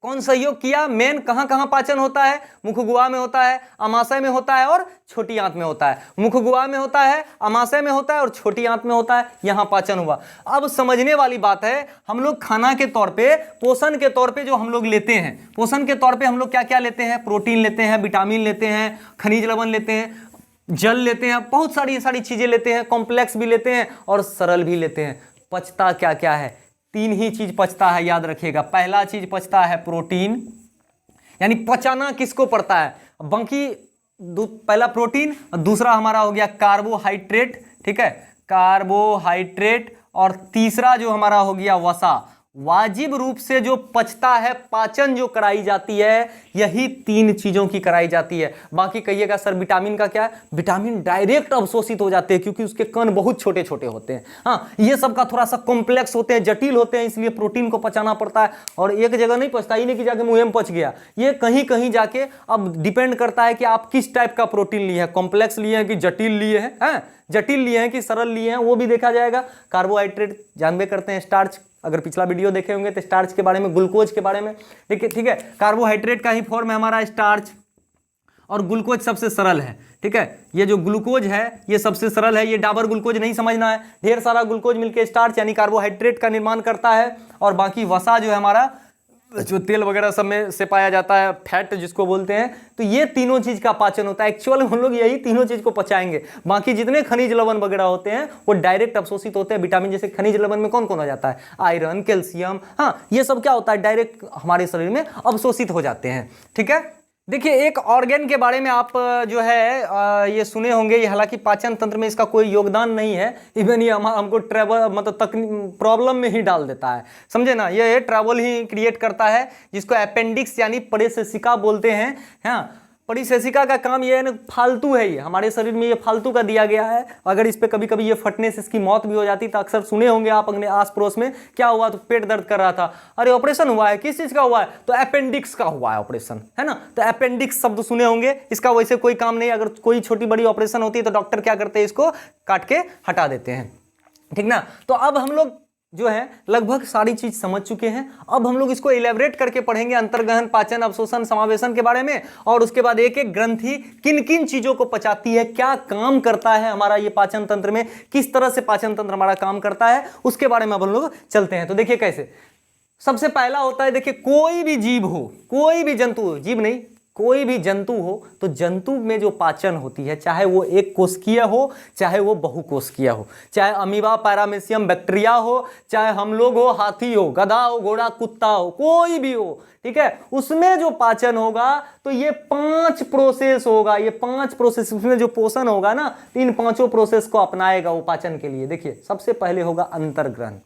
कौन सहयोग किया? मेन कहां कहां पाचन होता है? मुख गुहा में होता है, अमाशय में होता है और छोटी आंत में होता है। मुख गुहा में होता है, अमाशय में होता है और छोटी आंत में होता है, यहां पाचन हुआ। अब समझने वाली बात है, हम लोग खाना के तौर पे, पोषण के तौर पे जो हम लोग लेते हैं, पोषण के तौर पे हम लोग क्या क्या लेते हैं? प्रोटीन लेते हैं, विटामिन लेते हैं, खनिज लवण लेते हैं, जल लेते हैं, बहुत सारी चीजें लेते हैं, कॉम्प्लेक्स भी लेते हैं और सरल भी लेते हैं। पचता क्या क्या है? 3 ही चीज पचता है, याद रखिएगा। पहला चीज पचता है प्रोटीन, यानी पचाना किसको पड़ता है? बाकी पहला प्रोटीन, दूसरा हमारा हो गया कार्बोहाइड्रेट, ठीक है, कार्बोहाइड्रेट, और तीसरा जो हमारा हो गया वसा। वाजिब रूप से जो पचता है, पाचन जो कराई जाती है, यही 3 चीजों की कराई जाती है। बाकी कहिएगा सर विटामिन का क्या है? विटामिन डायरेक्ट अवशोषित हो जाते हैं, क्योंकि उसके कण बहुत छोटे छोटे होते हैं। हाँ, ये सब का थोड़ा सा कॉम्प्लेक्स होते हैं, जटिल होते हैं, इसलिए प्रोटीन को पचाना पड़ता है। और एक जगह नहीं पचता, ही नहीं कि जाके मुंह में पच गया, ये कहीं कहीं जाके, अब डिपेंड करता है कि आप किस टाइप का प्रोटीन लिए हैं, कॉम्प्लेक्स लिए हैं कि जटिल लिए हैं, जटिल लिए हैं कि सरल लिए हैं, वो भी देखा जाएगा। कार्बोहाइड्रेट जानबे करते हैं, स्टार्च, अगर पिछला वीडियो देखे होंगे तो स्टार्च के बारे में, ग्लूकोज के बारे में, ठीक है। कार्बोहाइड्रेट का ही फॉर्म है हमारा स्टार्च, और ग्लूकोज सबसे सरल है, ठीक है। ये जो ग्लूकोज है ये सबसे सरल है, ये डाबर ग्लूकोज नहीं समझना है। ढेर सारा ग्लूकोज मिलके स्टार्च यानी कार्बोहाइड्रेट का निर्माण करता है। और बाकी वसा जो है हमारा, जो तेल वगैरह सब में से पाया जाता है, फैट जिसको बोलते हैं, तो ये तीनों चीज का पाचन होता है। एक्चुअल हम लोग यही तीनों चीज को पचाएंगे। बाकी जितने खनिज लवण वगैरह होते हैं वो डायरेक्ट अवशोषित होते हैं। विटामिन जैसे खनिज लवण में कौन कौन हो जाता है? आयरन, कैल्शियम, हाँ, ये सब क्या होता है? डायरेक्ट हमारे शरीर में अवशोषित हो जाते हैं, ठीक है। देखिए, एक ऑर्गन के बारे में आप जो है ये सुने होंगे, ये हालांकि पाचन तंत्र में इसका कोई योगदान नहीं है, इवन ये हमको ट्रैवल मतलब प्रॉब्लम में ही डाल देता है, समझे ना। ये ट्रैवल ही क्रिएट करता है, जिसको अपेंडिक्स यानी परिसेशिका बोलते हैं। हाँ, परिसेशिका का काम ये है ना, फालतू है, ये हमारे शरीर में ये फालतू का दिया गया है। अगर इस पे कभी कभी ये फटने से इसकी मौत भी हो जाती, तो अक्सर सुने होंगे आप अपने आस पड़ोस में, क्या हुआ? तो पेट दर्द कर रहा था, अरे ऑपरेशन हुआ है, किस चीज का हुआ है? तो अपेंडिक्स का हुआ है ऑपरेशन, है ना। तो अपेंडिक्स शब्द सुने होंगे, इसका वैसे कोई काम नहीं। अगर कोई छोटी बड़ी ऑपरेशन होती है तो डॉक्टर क्या करते हैं? इसको काट के हटा देते हैं, ठीक ना। तो अब हम लोग जो है लगभग सारी चीज समझ चुके हैं। अब हम लोग इसको इलेबरेट करके पढ़ेंगे, अंतर्गहन, पाचन, अवशोषण, समावेशन के बारे में, और उसके बाद एक एक ग्रंथि किन किन चीजों को पचाती है, क्या काम करता है हमारा ये पाचन तंत्र में, किस तरह से पाचन तंत्र हमारा काम करता है, उसके बारे में अब हम लोग चलते हैं। तो देखिए कैसे। सबसे पहला होता है, देखिए, कोई भी जीव हो, कोई भी जंतु हो, जीव नहीं, कोई भी जंतु हो, तो जंतु में जो पाचन होती है, चाहे वो एक कोशिकीय हो, चाहे वो बहुकोशिकीय हो, चाहे अमीबा, पैरामीशियम, बैक्टीरिया हो, चाहे हम लोग हो, हाथी हो, गधा हो, घोड़ा, कुत्ता हो, कोई भी हो, ठीक है, उसमें जो पाचन होगा तो ये 5 प्रोसेस होगा। ये 5 प्रोसेस, उसमें जो पोषण होगा ना, तो इन 5 प्रोसेस को अपनाएगा वो पाचन के लिए। देखिए, सबसे पहले होगा अंतर्ग्रहण।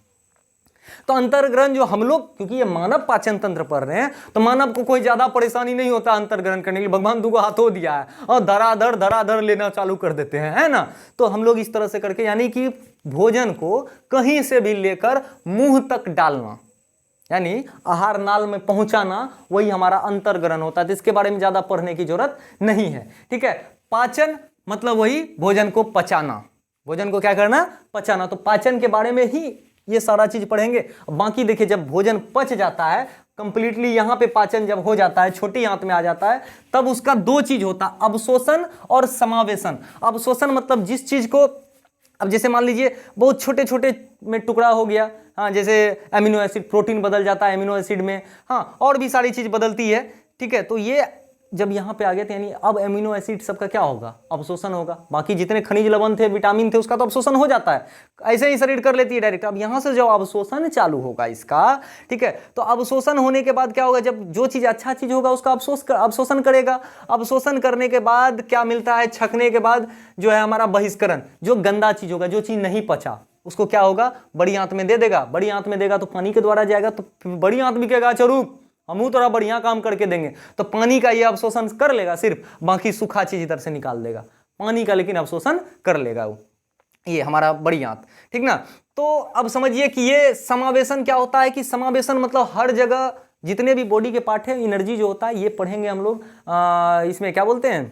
तो अंतर्ग्रहण जो हम लोग, क्योंकि ये मानव पाचन तंत्र पढ़ रहे हैं, तो मानव को कोई ज्यादा परेशानी नहीं होता अंतर्ग्रहण करने के लिए। भगवान दुगो हाथों दिया है और धराधर लेना चालू कर देते हैं, है ना। तो हम लोग इस तरह से करके, यानी कि भोजन को कहीं से भी लेकर मुंह तक डालना, यानी आहार नाल में पहुंचाना, वही हमारा अंतर्ग्रहण होता है। तो इसके बारे में ज्यादा पढ़ने की जरूरत नहीं है, ठीक है। पाचन मतलब वही भोजन को पचाना, भोजन को क्या करना? पचाना। तो पाचन के बारे में ही ये सारा चीज पढ़ेंगे। बाकी देखिए, जब भोजन पच जाता है कंप्लीटली, यहाँ पे पाचन जब हो जाता है, छोटी आंत में आ जाता है, तब उसका 2 चीज होता है, अवशोषण और समावेशन। अवशोषण मतलब जिस चीज को, अब जैसे मान लीजिए बहुत छोटे छोटे में टुकड़ा हो गया, हाँ, जैसे एमिनो एसिड, प्रोटीन बदल जाता है एमिनो एसिड में, हाँ, और भी सारी चीज बदलती है, ठीक है। तो ये जब यहाँ पे आ गए थे, यानी अब एमिनो एसिड सबका क्या होगा? अवशोषण होगा। बाकी जितने खनिज लवण थे, विटामिन थे, उसका तो अवशोषण हो जाता है, ऐसे ही शरीर कर लेती है डायरेक्ट। अब यहाँ से जब अवशोषण चालू होगा इसका, ठीक है, तो अवशोषण होने के बाद क्या होगा? जब जो चीज अच्छा चीज होगा उसका अवशोषण करेगा। अवशोषण करने के बाद क्या मिलता है? छकने के बाद जो है हमारा बहिष्करण, जो गंदा चीज होगा, जो चीज नहीं पचा, उसको क्या होगा? बड़ी आंत में दे देगा। बड़ी आंत में देगा तो पानी के द्वारा जाएगा, तो बड़ी आंत भी कहेगा अच्छा रुक, हम थोड़ा बढ़िया काम करके देंगे, तो पानी का ये अवशोषण कर लेगा सिर्फ, बाकी सूखा चीज इधर से निकाल देगा पानी का, लेकिन अवशोषण कर लेगा वो, ये हमारा बड़ी आंत, ठीक ना। तो अब समझिए कि ये समावेशन क्या होता है, कि समावेशन मतलब हर जगह जितने भी बॉडी के पार्ट है, एनर्जी जो होता है, ये पढ़ेंगे हम लोग। इसमें क्या बोलते हैं,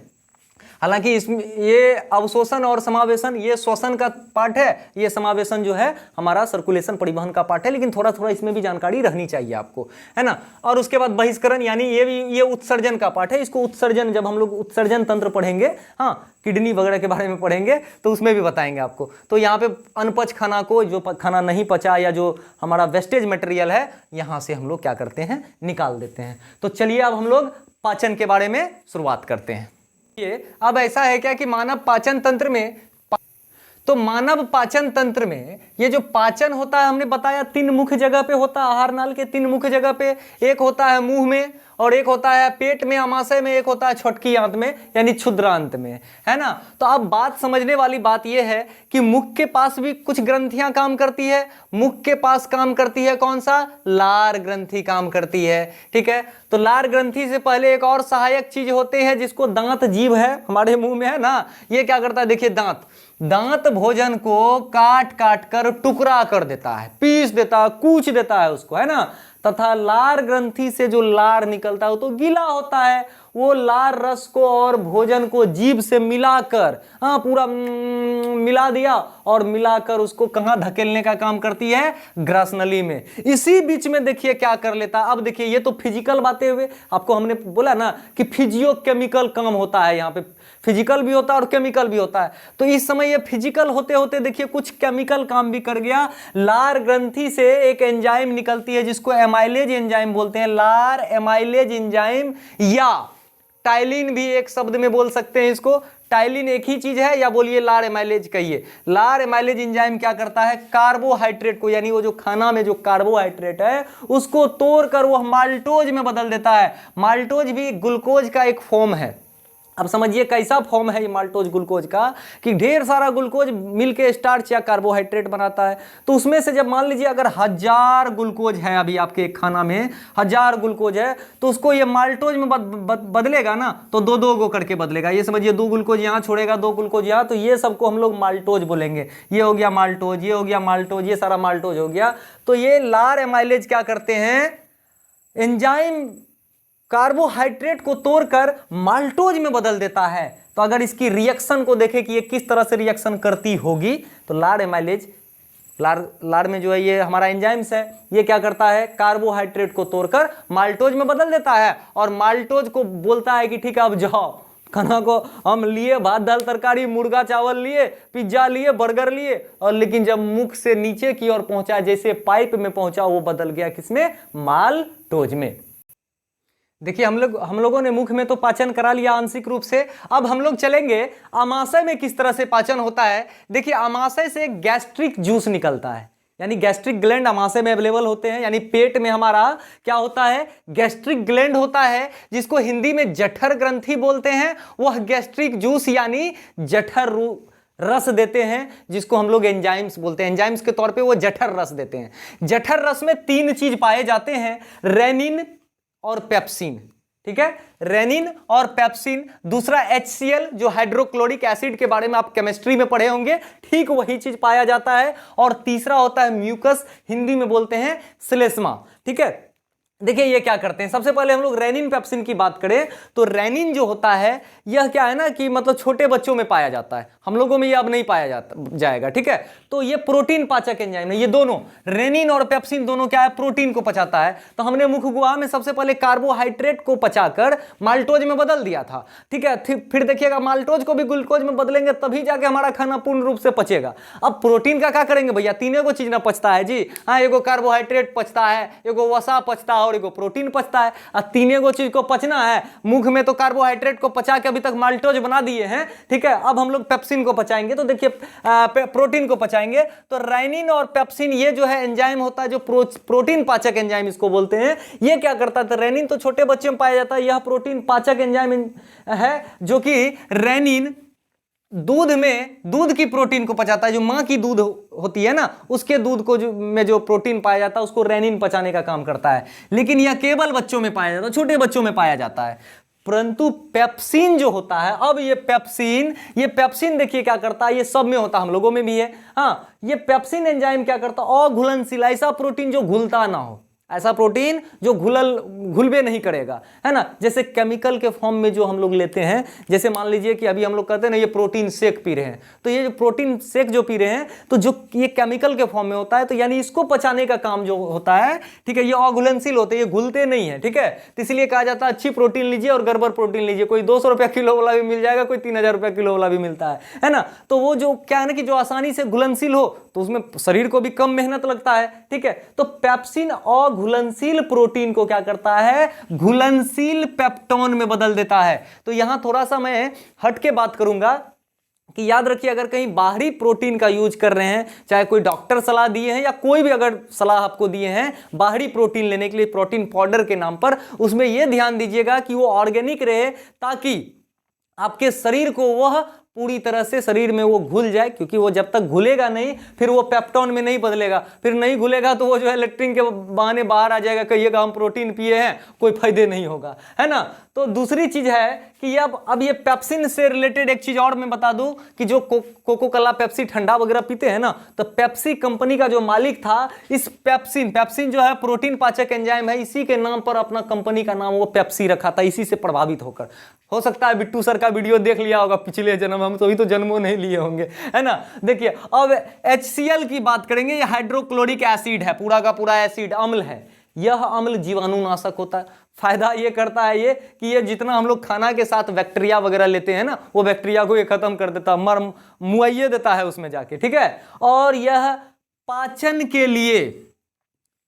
हालांकि इसमें ये अवशोषण और समावेशन ये श्वसन का पार्ट है, ये समावेशन जो है हमारा सर्कुलेशन परिवहन का पार्ट है, लेकिन थोड़ा थोड़ा इसमें भी जानकारी रहनी चाहिए आपको, है ना। और उसके बाद बहिष्करण यानी ये उत्सर्जन का पार्ट है। इसको उत्सर्जन, जब हम लोग उत्सर्जन तंत्र पढ़ेंगे, हाँ किडनी वगैरह के बारे में पढ़ेंगे तो उसमें भी बताएंगे आपको। तो यहाँ पे अनपच खाना को, जो खाना नहीं पचा या जो हमारा वेस्टेज मटेरियल है, यहाँ से हम लोग क्या करते हैं, निकाल देते हैं। तो चलिए अब हम लोग पाचन के बारे में शुरुआत करते हैं। ये अब ऐसा है क्या कि मानव पाचन तंत्र में, तो मानव पाचन तंत्र में ये जो पाचन होता है, हमने बताया 3 मुख्य जगह पे होता है, आहार नाल के 3 मुख्य जगह पे। एक होता है मुंह में, और एक होता है पेट में आमाशय में, एक होता है छोटकी आंत में यानी क्षुद्रांत में, है ना। तो अब बात समझने वाली बात यह है कि मुख के पास भी कुछ ग्रंथियां काम करती है। मुख के पास काम करती है कौन सा, लार ग्रंथि काम करती है, ठीक है। तो लार ग्रंथि से पहले एक और सहायक चीज होते हैं जिसको दांत जीभ है, हमारे मुंह में है ना। ये क्या करता है, देखिए दांत भोजन को काट काट कर टुकड़ा कर देता है, पीस देता है, कूच देता है उसको, है ना। तथा लार ग्रंथि से जो लार निकलता है वो तो गीला होता है। वो लार रस को और भोजन को जीभ से मिलाकर, हाँ पूरा मिला दिया, और मिलाकर उसको कहाँ धकेलने का काम करती है, ग्रासनली में। इसी बीच में देखिए क्या कर लेता है। अब देखिए ये तो फिजिकल बातें हुए, आपको हमने बोला ना कि फिजियो केमिकल काम होता है, यहाँ पे फिजिकल भी होता है और केमिकल भी होता है। तो इस समय ये फिजिकल होते होते देखिए कुछ केमिकल काम भी कर गया। लार ग्रंथि से एक एंजाइम निकलती है जिसको एमाइलेज एंजाइम बोलते हैं, लार एमाइलेज एंजाइम, या टाइलिन भी एक शब्द में बोल सकते हैं इसको। टाइलिन एक ही चीज है, या बोलिए लार एमाइलेज कहिए। लार एमाइलेज एंजाइम क्या करता है, कार्बोहाइड्रेट को, यानी वो जो खाना में जो कार्बोहाइड्रेट है उसको तोड़कर वो माल्टोज में बदल देता है। माल्टोज भी ग्लूकोज का एक फॉर्म है। अब समझिए कैसा फॉर्म है ये माल्टोज ग्लूकोज का, कि ढेर सारा ग्लूकोज मिलके स्टार्च या कार्बोहाइड्रेट बनाता है। तो उसमें से जब मान लीजिए अगर 1000 ग्लूकोज है, अभी आपके खाना में 1000 ग्लूकोज है, तो उसको ये माल्टोज में बदलेगा ना, तो 2-2 गो करके बदलेगा। ये समझिए 2 ग्लूकोज यहाँ छोड़ेगा, 2 ग्लूकोज यहाँ, तो ये सबको हम लोग माल्टोज बोलेंगे। ये हो गया माल्टोज, ये हो गया माल्टोज, ये सारा माल्टोज हो गया। तो ये लार एमाइलेज क्या करते हैं, एंजाइम कार्बोहाइड्रेट को तोड़कर माल्टोज में बदल देता है। तो अगर इसकी रिएक्शन को देखें कि ये किस तरह से रिएक्शन करती होगी, तो लार एमाइलेज, लार में जो है ये हमारा एंजाइम्स है, ये क्या करता है, कार्बोहाइड्रेट को तोड़कर माल्टोज में बदल देता है, और माल्टोज को बोलता है कि ठीक है अब जाओ, खाना को हम लिए, भात दाल तरकारी, मुर्गा चावल लिए, पिज्जा लिए, बर्गर लिए, और लेकिन जब मुख से नीचे की ओर पहुंचा, जैसे पाइप में पहुंचा, वो बदल गया किसमें, माल्टोज में। देखिए हम लोगों ने मुख में तो पाचन करा लिया आंशिक रूप से। अब हम लोग चलेंगे आमाशय में किस तरह से पाचन होता है। देखिए आमाशय से गैस्ट्रिक जूस निकलता है, यानी गैस्ट्रिक ग्लैंड आमाशय में अवेलेबल होते हैं। यानी पेट में हमारा क्या होता है, गैस्ट्रिक ग्लैंड होता है, जिसको हिंदी में जठर ग्रंथि बोलते हैं। वह गैस्ट्रिक जूस यानी जठर रस देते हैं, जिसको हम लोग एंजाइम्स बोलते हैं। एंजाइम्स के तौर पे वो जठर रस देते हैं। जठर रस में 3 चीज पाए जाते हैं, रेनिन और पेप्सिन, ठीक है, रेनिन और पेप्सिन। दूसरा HCl जो हाइड्रोक्लोरिक एसिड के बारे में आप केमिस्ट्री में पढ़े होंगे, ठीक वही चीज पाया जाता है। और तीसरा होता है म्यूकस, हिंदी में बोलते हैं श्लेष्मा, ठीक है। देखिए ये क्या करते हैं, सबसे पहले हम लोग रेनिन पेप्सिन की बात करें तो रेनिन जो होता है यह क्या है ना कि मतलब छोटे बच्चों में पाया जाता है, हम लोगों में ये अब नहीं पाया जाएगा, ठीक है। तो ये प्रोटीन पाचक एंजाइम है। ये दोनों रेनिन और पेप्सिन दोनों क्या है, प्रोटीन को पचाता है। तो हमने मुख गुहा में सबसे पहले कार्बोहाइड्रेट को पचाकर माल्टोज में बदल दिया था, ठीक है। फिर देखिएगा माल्टोज को भी ग्लूकोज में बदलेंगे तभी जाके हमारा खाना पूर्ण रूप से पचेगा। अब प्रोटीन का क्या करेंगे भैया, 3 गो चीज ना पचता है जी, हाँ एगो कार्बोहाइड्रेट पचता है, एगो वसा पचता है और एगो प्रोटीन पचता है। और 3 गो चीज को पचना है, मुख में तो कार्बोहाइड्रेट को पचा के अभी तक माल्टोज बना दिए हैं, ठीक है। अब हम लोग पेप्सिन को पचाएंगे, तो देखिए प्रोटीन को पचाएंगे। तो रेनिन और पेप्सिन ये जो है एंजाइम होता है, जो प्रोटीन पाचक एंजाइम इसको बोलते हैं। ये क्या करता है, तो रेनिन तो छोटे बच्चे में पाया जाता है, यह प्रोटीन पाचक एंजाइम है, जो कि रेनिन दूध की प्रोटीन को पचाता है। जो मां की दूध होती है ना, उसके दूध को में जो प्रोटीन पाया जाता है उसको रेनिन पचाने का काम करता है। लेकिन यह केवल बच्चों में पाया जाता है, छोटे बच्चों में पाया जाता है। परंतु पेप्सिन जो होता है, अब ये पेप्सिन देखिए क्या करता है, ये सब में होता है, हम लोगों में भी है। हाँ, ये पेप्सिन एंजाइम क्या करता है, अघुलनशील, ऐसा प्रोटीन जो घुलता ना हो, ऐसा प्रोटीन जो घुलबे नहीं करेगा, है ना। जैसे केमिकल के फॉर्म में जो हम लोग लेते हैं, जैसे मान लीजिए कि अभी हम लोग कहते हैं ना ये प्रोटीन शेक पी रहे हैं, तो ये जो प्रोटीन शेक जो पी रहे हैं तो जो ये केमिकल के फॉर्म में होता है, तो यानी इसको पचाने का काम जो होता है, ठीक है, ये अघुलनशील होते हैं, ये घुलते नहीं है, ठीक है। तो इसलिए कहा जाता है अच्छी प्रोटीन लीजिए और गड़बड़ प्रोटीन लीजिए। कोई 200 रुपया किलो वाला भी मिल जाएगा, कोई 3000 रुपया किलो वाला भी मिलता है ना। तो वो जो क्या है ना कि जो आसानी से घुलनशील हो तो उसमें शरीर को भी कम मेहनत लगता है, ठीक है। तो पेप्सिन अघुलनशील प्रोटीन को क्या करता है, घुलनशील पेप्टोन में बदल देता है। तो यहां थोड़ा सा मैं हट के बात करूंगा कि याद रखिए, अगर कहीं बाहरी प्रोटीन का यूज कर रहे हैं, चाहे कोई डॉक्टर सलाह दिए हैं या कोई भी अगर सलाह आपको दिए हैं बाहरी प्रोटीन लेने के लिए, प्रोटीन पाउडर के नाम पर, उसमें यह ध्यान दीजिएगा कि वो ऑर्गेनिक रहे, ताकि आपके शरीर को वह पूरी तरह से शरीर में वो घुल जाए, क्योंकि वो जब तक घुलेगा नहीं फिर वो पेप्टोन में नहीं बदलेगा, फिर नहीं घुलेगा तो वो जो है लेट्रिन के बहाने बाहर आ जाएगा, कहिएगा हम प्रोटीन पिए हैं, कोई फायदे नहीं होगा, है ना। तो दूसरी चीज है कि अब ये पेप्सिन से रिलेटेड एक चीज और मैं बता दूं कि जो कोको कोला पेप्सी ठंडा वगैरह पीते हैं ना, तो पेप्सी कंपनी का जो मालिक था, इस पेप्सिन जो है प्रोटीन पाचक एंजाइम है, इसी के नाम पर अपना कंपनी का नाम वो पेप्सी रखा था, इसी से प्रभावित होकर। हो सकता है बिट्टू सर का वीडियो देख लिया होगा पिछले जन्म, हम तो अभी तो जन्मों नहीं लिए होंगे, है ना। देखिए अब HCl की बात करेंगे, ये हाइड्रोक्लोरिक एसिड है, पूरा का पूरा एसिड, अम्ल है। यह अम्ल जीवाणुनाशक होता है। फायदा ये करता है ये कि ये जितना हम लोग खाना के साथ बैक्टीरिया वगैरह लेते हैं ना, वो बैक्टीरिया को ये खत्म कर देता है, मुआइये देता है उसमें जाके, ठीक है। और यह पाचन के लिए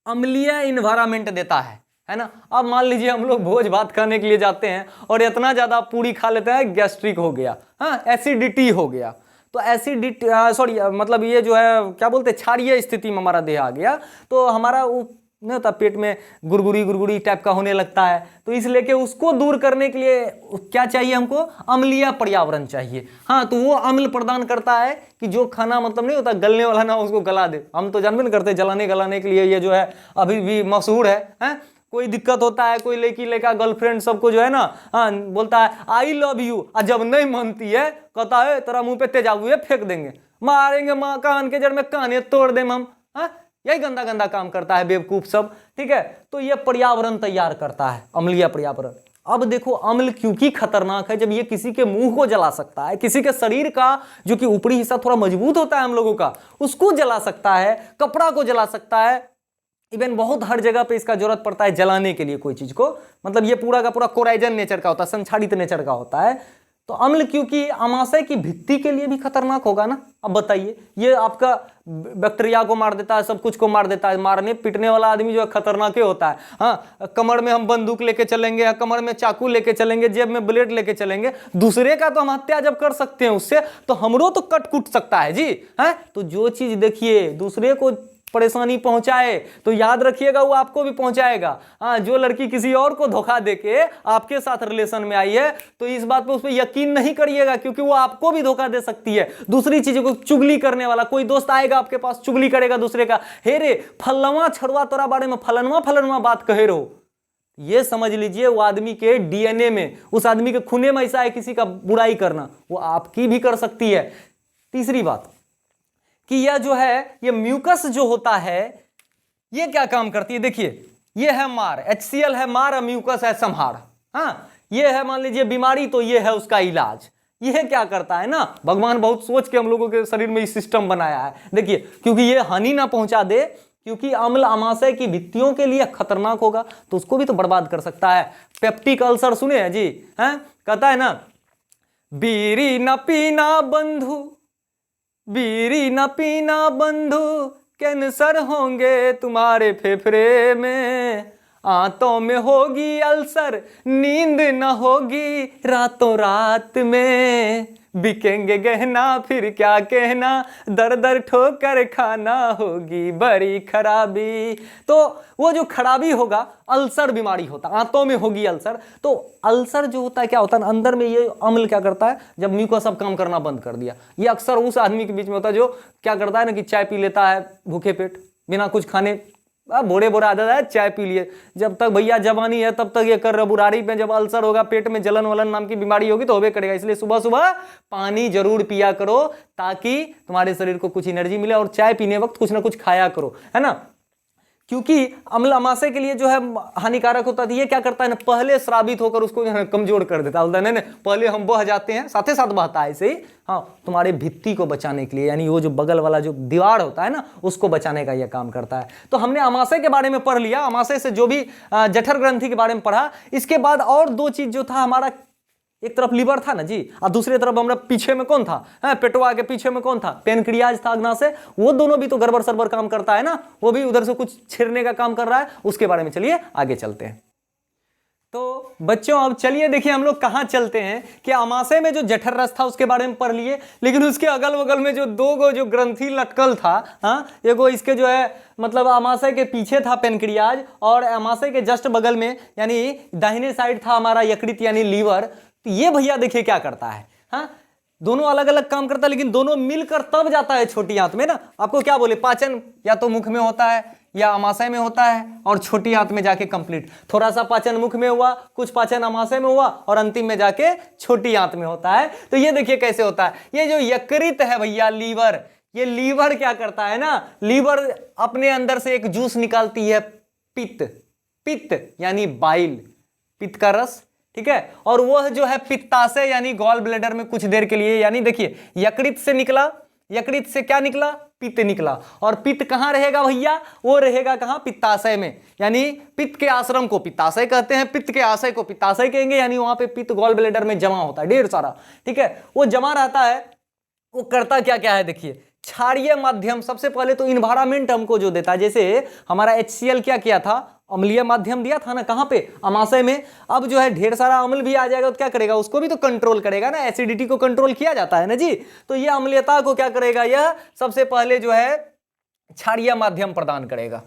अम्लीय इन्वायरमेंट देता है ना। अब मान लीजिए हम लोग भोज भात खाने के लिए जाते हैं और इतना ज्यादा पूरी खा लेते हैं, गैस्ट्रिक हो गया, हाँ, एसिडिटी हो गया, तो एसिडिटी सॉरी मतलब ये जो है क्या बोलते हैं, क्षारीय स्थिति में हमारा देह आ गया, तो हमारा वो नहीं होता, पेट में गुरगुरी टाइप का होने लगता है। तो इसलिए कि उसको दूर करने के लिए क्या चाहिए हमको, अम्लीय पर्यावरण चाहिए। हाँ, तो वो अम्ल प्रदान करता है कि जो खाना मतलब नहीं होता गलने वाला ना, उसको गला दे। हम तो जानबे नहीं करते, गलाने के लिए ये जो है अभी भी मशहूर है। कोई दिक्कत होता है, कोई लड़का गर्लफ्रेंड सबको जो है ना, हाँ, बोलता है आई लव यू, और जब नहीं मानती है कहता है तेरा मुंह पे तेजाब है, फेंक देंगे, मारेंगे, माँ कान के जड़ में काने तोड़ दें हम। हाँ, यही गंदा गंदा काम करता है बेवकूफ सब, ठीक है। तो ये पर्यावरण तैयार करता है, अम्लीय पर्यावरण। अब देखो अम्ल क्योंकि खतरनाक है, जब ये किसी के मुंह को जला सकता है, किसी के शरीर का जो कि ऊपरी हिस्सा थोड़ा मजबूत होता है हम लोगों का, उसको जला सकता है, कपड़ा को जला सकता है, इवन बहुत हर जगह पे इसका जरूरत पड़ता है जलाने के लिए कोई चीज को। मतलब ये पूरा का पूरा कोराइजन नेचर का होता है, संक्षारित नेचर का होता है। तो अम्ल क्योंकि आमाशय की भित्ति के लिए भी खतरनाक होगा ना। अब बताइए, ये आपका बैक्टीरिया को मार देता है, सब कुछ को मार देता है। मारने पीटने वाला आदमी जो है खतरनाक होता है। हाँ, कमर में हम बंदूक लेके चलेंगे, कमर में चाकू लेके चलेंगे, जेब में ब्लेड लेके चलेंगे, दूसरे का तो हम हत्या जब कर सकते हैं उससे, तो हमरो तो कट कुट सकता है जी। है तो जो चीज देखिए दूसरे को परेशानी पहुंचाए तो याद रखिएगा वो आपको भी पहुंचाएगा। हाँ, जो लड़की किसी और को धोखा देके आपके साथ रिलेशन में आई है तो इस बात पे उस पर यकीन नहीं करिएगा, क्योंकि वो आपको भी धोखा दे सकती है। दूसरी चीजों को चुगली करने वाला कोई दोस्त आएगा आपके पास, चुगली करेगा दूसरे का, हे रे फलनवा छड़वा तोरा बारे में फलनवा बात कहे रहो। ये समझ लीजिए वो आदमी के DNA में, उस आदमी के खूने में ऐसा है किसी का बुराई करना, वो आपकी भी कर सकती है। तीसरी बात कि यह जो है ये म्यूकस जो होता है ये क्या काम करती है, देखिए ये है मार, HCl है मार, म्यूकस है संहार। हाँ, ये है मान लीजिए बीमारी तो ये है उसका इलाज। ये क्या करता है ना, भगवान बहुत सोच के हम लोगों के शरीर में इस सिस्टम बनाया है। देखिए क्योंकि ये हानि ना पहुंचा दे, क्योंकि अम्ल आमाशय की भित्तियों के लिए खतरनाक होगा तो उसको भी तो बर्बाद कर सकता है। पेप्टिक अल्सर सुने हैं जी, हैं, कहता है ना बीड़ी न पीना बंधु, बीड़ी न पीना बंधु, कैंसर होंगे तुम्हारे फेफड़े में, आंतों में होगी अल्सर, नींद न होगी रातों रात में, बिकेंगे गहना फिर क्या कहना, दर दर ठोकर खाना होगी बड़ी खराबी। तो वो जो खराबी होगा, अल्सर बीमारी होता, आंतों में होगी अल्सर। तो अल्सर जो होता है क्या होता है, अंदर में ये अम्ल क्या करता है, जब म्यूकस सब काम करना बंद कर दिया, ये अक्सर उस आदमी के बीच में होता है जो क्या करता है ना कि चाय पी लेता है भूखे पेट बिना कुछ खाने, बोरे बोरा आदत है, चाय पी लिए। जब तक भैया जवानी है तब तक ये कर रहे, बुढ़ारी में जब अल्सर होगा, पेट में जलन वलन नाम की बीमारी होगी तो होबे करेगा। इसलिए सुबह सुबह पानी जरूर पिया करो ताकि तुम्हारे शरीर को कुछ एनर्जी मिले, और चाय पीने वक्त कुछ ना कुछ खाया करो, है ना। क्योंकि अम्ल अमाशय के लिए जो है हानिकारक होता है। ये क्या करता है ना, पहले श्रावित होकर उसको कमजोर कर देता है। बोलता है नहीं नहीं, पहले हम बह जाते हैं, साथ ही साथ बहता है ऐसे ही। हाँ, तुम्हारे भित्ति को बचाने के लिए, यानी वो जो बगल वाला जो दीवार होता है ना, उसको बचाने का यह काम करता है। तो हमने अमाशय के बारे में पढ़ लिया, अमाशय से जो भी जठर ग्रंथि के बारे में पढ़ा। इसके बाद और दो चीज जो था हमारा, एक तरफ लीवर था ना जी, और दूसरी तरफ हमारा पीछे में कौन था, पेटवा के पीछे में कौन था, पेनक्रियाज था, अग्नाशय। वो दोनों भी तो गड़बड़ सरबर काम करता है ना, वो भी उधर से कुछ छिड़ने का काम कर रहा है। उसके बारे में चलिए आगे चलते हैं। तो बच्चों अब चलिए देखिए हम लोग कहाँ चलते हैं कि अमाशय में जो जठर रस था उसके बारे में पढ़ लिए, लेकिन उसके अगल बगल में जो दो गो जो ग्रंथि लटकल था, हाँ, एगो इसके जो है मतलब अमाशय के पीछे था पेनक्रियाज, और अमाशय के जस्ट बगल में यानी दाहिने साइड था हमारा यकृत यानी लीवर। तो ये भैया देखिए क्या करता है, हाँ, दोनों अलग अलग काम करता है, लेकिन दोनों मिलकर तब जाता है छोटी आंत में ना। आपको क्या बोले, पाचन या तो मुख में होता है या अमाशय में होता है, और छोटी आंत में जाके कंप्लीट। थोड़ा सा पाचन मुख में हुआ, कुछ पाचन अमाशय में हुआ, और अंतिम में जाके छोटी आंत में होता है। तो ये देखिए कैसे होता है। ये जो यकृत है भैया, लीवर, ये लीवर क्या करता है ना, लीवर अपने अंदर से एक जूस निकालती है, पित्त, पित्त यानी बाइल, पित्त का रस, ठीक है। और वह जो है पित्ताशय यानी गॉल ब्लैडर में कुछ देर के लिए, यानी देखिए यकृत से निकला, यकृत से क्या निकला, पित्त निकला। और पित्त कहां रहेगा भैया, वो रहेगा कहां, पित्ताशय में। यानी पित्त के आश्रम को पित्ताशय कहते हैं, पित्त के आशय को पित्ताशय कहेंगे। यानी वहां पे पित्त गॉल ब्लैडर में जमा होता है ढेर सारा, ठीक है। वो जमा रहता है, वो करता क्या क्या है देखिए। क्षारीय माध्यम सबसे पहले तो इन्वायरमेंट हमको जो देता है, जैसे हमारा HCl क्या किया था, अम्लीय माध्यम दिया था ना, कहां पे, अमाशय में। अब जो है ढेर सारा अम्ल भी आ जाएगा तो क्या करेगा, उसको भी तो कंट्रोल करेगा ना, एसिडिटी को कंट्रोल किया जाता है ना जी। तो ये अम्लीयता को क्या करेगा, यह सबसे पहले जो है क्षारीय माध्यम प्रदान करेगा,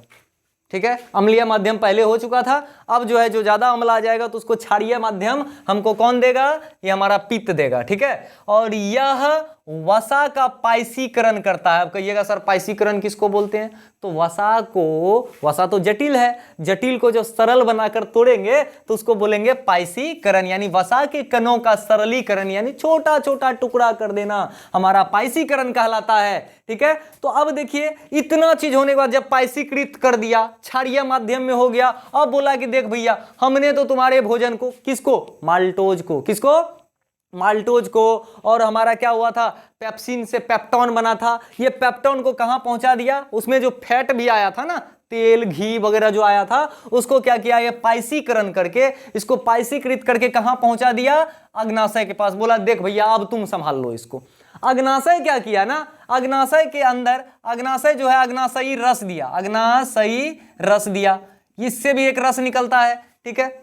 ठीक है। अम्लीय माध्यम पहले हो चुका था, अब जो है जो ज्यादा अम्ल आ जाएगा तो उसको क्षारीय माध्यम हमको कौन देगा, ये हमारा पित्त देगा, ठीक है। और यह वसा का पाइसीकरण करता है। अब कहिएगा सर पाइसीकरण किसको बोलते हैं, तो वसा को, वसा तो जटिल है, जटिल को जो सरल बनाकर तोड़ेंगे तो उसको बोलेंगे पाइसीकरण, यानी वसा के कणों का सरलीकरण, यानी छोटा छोटा टुकड़ा कर देना हमारा पाइसीकरण कहलाता है, ठीक है। तो अब देखिए इतना चीज होने के बाद जब पाइसीकृत कर दिया, क्षारीय माध्यम में हो गया, अब बोला कि देख भैया हमने तो तुम्हारे भोजन को, किसको, माल्टोज को, किसको, माल्टोज को, और हमारा क्या हुआ था, पेप्सिन से पेप्टॉन बना था। ये पेप्टॉन को कहां पहुंचा दिया, उसमें जो फैट भी आया था ना, तेल घी वगैरह जो आया था, उसको क्या किया, ये पाइसीकरण करके, इसको पाइसीकृत करके कहां पहुंचा दिया, अग्नाशय के पास। बोला देख भैया अब तुम संभाल लो इसको। अग्नाशय क्या किया ना, अग्नाशय के अंदर, अग्नाशय जो है अग्नाशयी रस दिया, अग्नाशयी रस दिया, इससे भी एक रस निकलता है, ठीक है।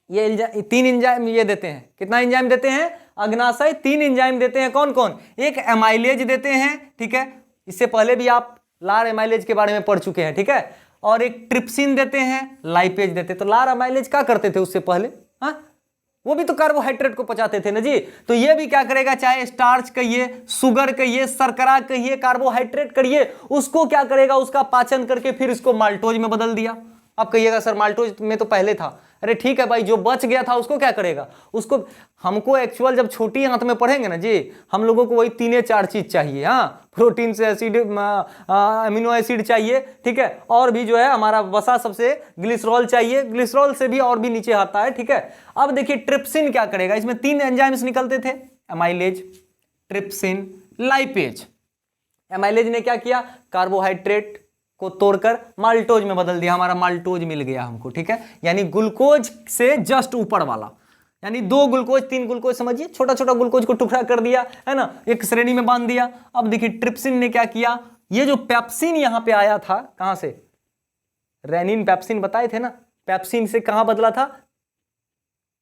ये तीन एंजाइम ये देते हैं, कितना एंजाइम देते हैं, अग्नाशय 3 एंजाइम देते हैं। कौन कौन, एक एमाइलेज देते हैं, ठीक है, इससे पहले भी आप लार एमाइलेज के बारे में पढ़ चुके हैं, ठीक है। और एक ट्रिप्सिन देते हैं, लाइपेज देते हैं। तो लार एमाइलेज क्या करते थे उससे पहले, हाँ, वो भी तो कार्बोहाइड्रेट को पचाते थे ना जी। तो ये भी क्या करेगा, चाहे स्टार्च कहिए, शुगर कहिए, शर्करा कहिए, कार्बोहाइड्रेट करिए, उसको क्या करेगा, उसका पाचन करके फिर इसको माल्टोज में बदल दिया। अब कहिएगा सर माल्टोज में तो पहले था, अरे ठीक है भाई, जो बच गया था उसको क्या करेगा, उसको हमको एक्चुअल जब छोटी आंत में पढ़ेंगे ना जी, हम लोगों को वही 3-4 चीज चाहिए, हाँ, प्रोटीन से एसिड, अमीनो एसिड चाहिए, ठीक है, और भी जो है हमारा वसा सबसे ग्लिसरॉल चाहिए, ग्लिसरॉल से भी और भी नीचे आता है, ठीक है। अब देखिए ट्रिप्सिन क्या करेगा, इसमें 3 एंजाइम्स निकलते थे, एमाइलेज, ट्रिप्सिन, लाइपेज। एमाइलेज ने क्या किया, कार्बोहाइड्रेट को तोड़कर माल्टोज में बदल दिया, हमारा माल्टोज मिल गया हमको, ठीक है। यानी ग्लूकोज से जस्ट ऊपर वाला, यानी 2 ग्लूकोज 3 ग्लूकोज समझिए, छोटा छोटा ग्लूकोज को टुकड़ा कर दिया है ना, एक श्रेणी में बांध दिया। अब देखिए ट्रिप्सिन ने क्या किया, ये जो पेप्सिन यहां पे आया था, कहां से, रेनिन पेप्सिन बताए थे ना, पेप्सिन से कहां बदला था,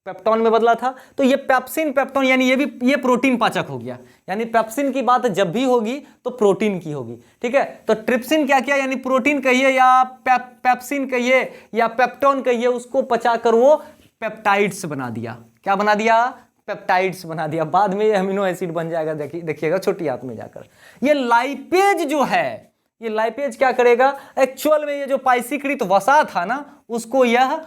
पेप्टॉन में बदला था। तो ये पेप्सिन पेप्टॉन यानी ये प्रोटीन पाचक हो गया, यानी पेप्सिन की बात जब भी होगी तो प्रोटीन की होगी, ठीक है। तो ट्रिप्सिन क्या किया, यानी प्रोटीन कहिए या पेप्सिन कहिए या पेप्टॉन कहिए, उसको पचाकर वो पेप्टाइड्स बना दिया। क्या बना दिया, पेप्टाइड्स बना दिया। बाद में ये अमीनो एसिड बन जाएगा, देखिएगा छोटी आंत में जाकर। ये लाइपेज जो है, ये लाइपेज क्या करेगा, एक्चुअल में ये जो पाइसीकृत वसा था ना, उसको यह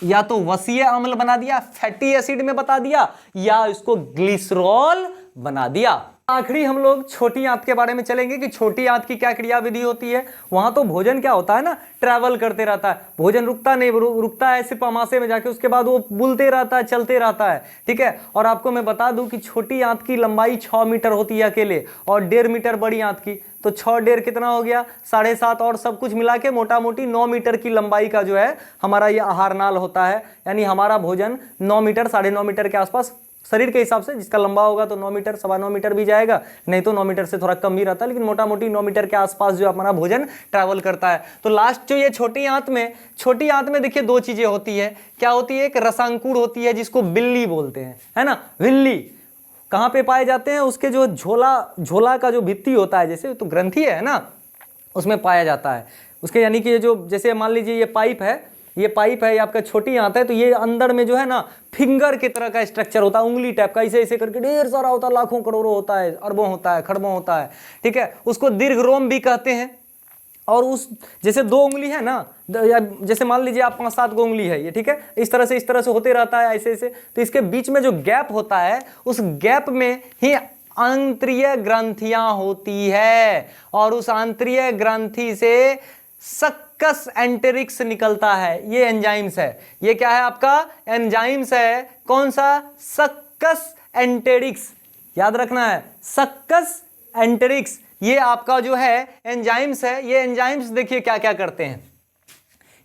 या तो वसीय अम्ल बना दिया, फैटी एसिड में बता दिया, या इसको ग्लिसरॉल बना दिया। आखिरी हम लोग छोटी आंत के बारे में चलेंगे कि छोटी आंत की क्या क्रियाविधि होती है। वहां तो भोजन क्या होता है ना, ट्रैवल करते रहता है, भोजन रुकता नहीं, रुकता है सिर्फ अमाशय में जाके, उसके बाद वो बुलते रहता है, चलते रहता है, ठीक है। और आपको मैं बता दूं कि छोटी आंत की लंबाई 6 मीटर होती है अकेले, और 1.5 मीटर बड़ी आंत की, तो 6 1.5 कितना हो गया, 7.5, और सब कुछ मिला के मोटा मोटी 9 मीटर की लंबाई का जो है हमारा ये आहार नाल होता है। यानी हमारा भोजन 9 मीटर 9.5 मीटर के आसपास शरीर के हिसाब से, जिसका लंबा होगा तो 9 मीटर 9.25 मीटर भी जाएगा, नहीं तो 9 मीटर से थोड़ा कम भी रहता है, लेकिन मोटा मोटी 9 मीटर के आसपास जो हमारा भोजन ट्रैवल करता है। तो लास्ट जो ये छोटी आंत में देखिए 2 चीजें होती है। क्या होती है? एक रसांकुर होती है जिसको बिल्ली बोलते हैं, है ना। बिल्ली कहाँ पे पाए जाते हैं? उसके जो झोला का जो भित्ति होता है, जैसे तो ग्रंथि है ना, उसमें पाया जाता है उसके। यानी कि जो जैसे मान लीजिए ये पाइप है, ये आपका छोटी आंत है, तो ये अंदर में जो है ना फिंगर की तरह का स्ट्रक्चर होता है, उंगली टाइप का, ऐसे ऐसे करके ढेर सारा होता है, लाखों करोड़ों होता है, अरबों होता है, खरबों होता है, ठीक है। उसको दीर्घरोम भी कहते हैं। और उस जैसे 2 उंगली है ना, जैसे मान लीजिए आप 5-7 को उंगली है ये, ठीक है, इस तरह से होते रहता है ऐसे ऐसे। तो इसके बीच में जो गैप होता है, उस गैप में ही आंतरीय ग्रंथियां होती है, और उस आंतरीय ग्रंथि से सक्कस एंटेरिक्स निकलता है। ये एंजाइम्स है, ये क्या है आपका? एंजाइम्स है। कौन सा? सक्कस एंटेरिक्स, याद रखना है, सक्कस एंटेरिक्स, ये आपका जो है एंजाइम्स है। ये एंजाइम्स देखिए क्या क्या करते हैं।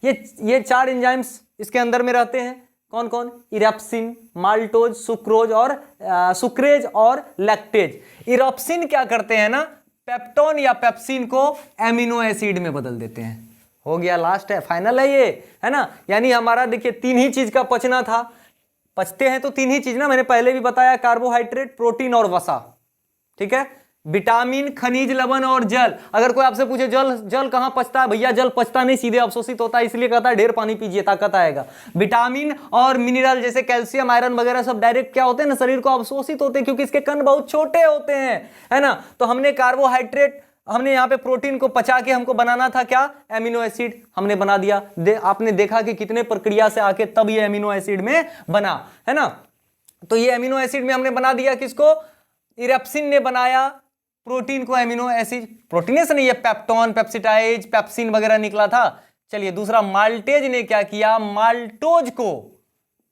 ये 4 एंजाइम्स इसके अंदर में रहते हैं। कौन कौन? इरेप्सिन, माल्टोज, सुक्रेज और लैक्टेज। इरेप्सिन क्या करते हैं ना, पेप्टोन या पेप्सिन को एमिनो एसिड में बदल देते हैं। हो गया, लास्ट है, फाइनल है ये, है ना। यानी हमारा देखिए 3 ही चीज का पचना था, पचते हैं तो 3 ही चीज ना, मैंने पहले भी बताया, कार्बोहाइड्रेट, प्रोटीन और वसा, ठीक है। विटामिन, खनिज, लवण और जल। अगर कोई आपसे पूछे जल कहां पचता है, भैया जल पचता नहीं, सीधे अवशोषित होता है, इसलिए कहता है ढेर पानी पीजिए ताकत आएगा। विटामिन और मिनरल जैसे कैल्शियम, आयरन वगैरह सब डायरेक्ट क्या होते हैं ना, शरीर को अवशोषित होते हैं, क्योंकि इसके कण बहुत छोटे होते हैं, है ना। तो हमने कार्बोहाइड्रेट, हमने यहाँ पे प्रोटीन को पचा के हमको बनाना था क्या? एमिनो एसिड, हमने बना दिया। आपने देखा कि कितने प्रक्रिया से आके तब ये एमिनो एसिड में बना, है ना। तो ये एमिनो एसिड में हमने बना दिया, किसको? इरेप्सिन ने बनाया प्रोटीन को एमिनो एसिड, प्रोटीन से नहीं, ये पेप्टोन, पेप्सिटाइज, पेप्सिन वगैरह निकला था। चलिए दूसरा, माल्टेज ने क्या किया? माल्टोज को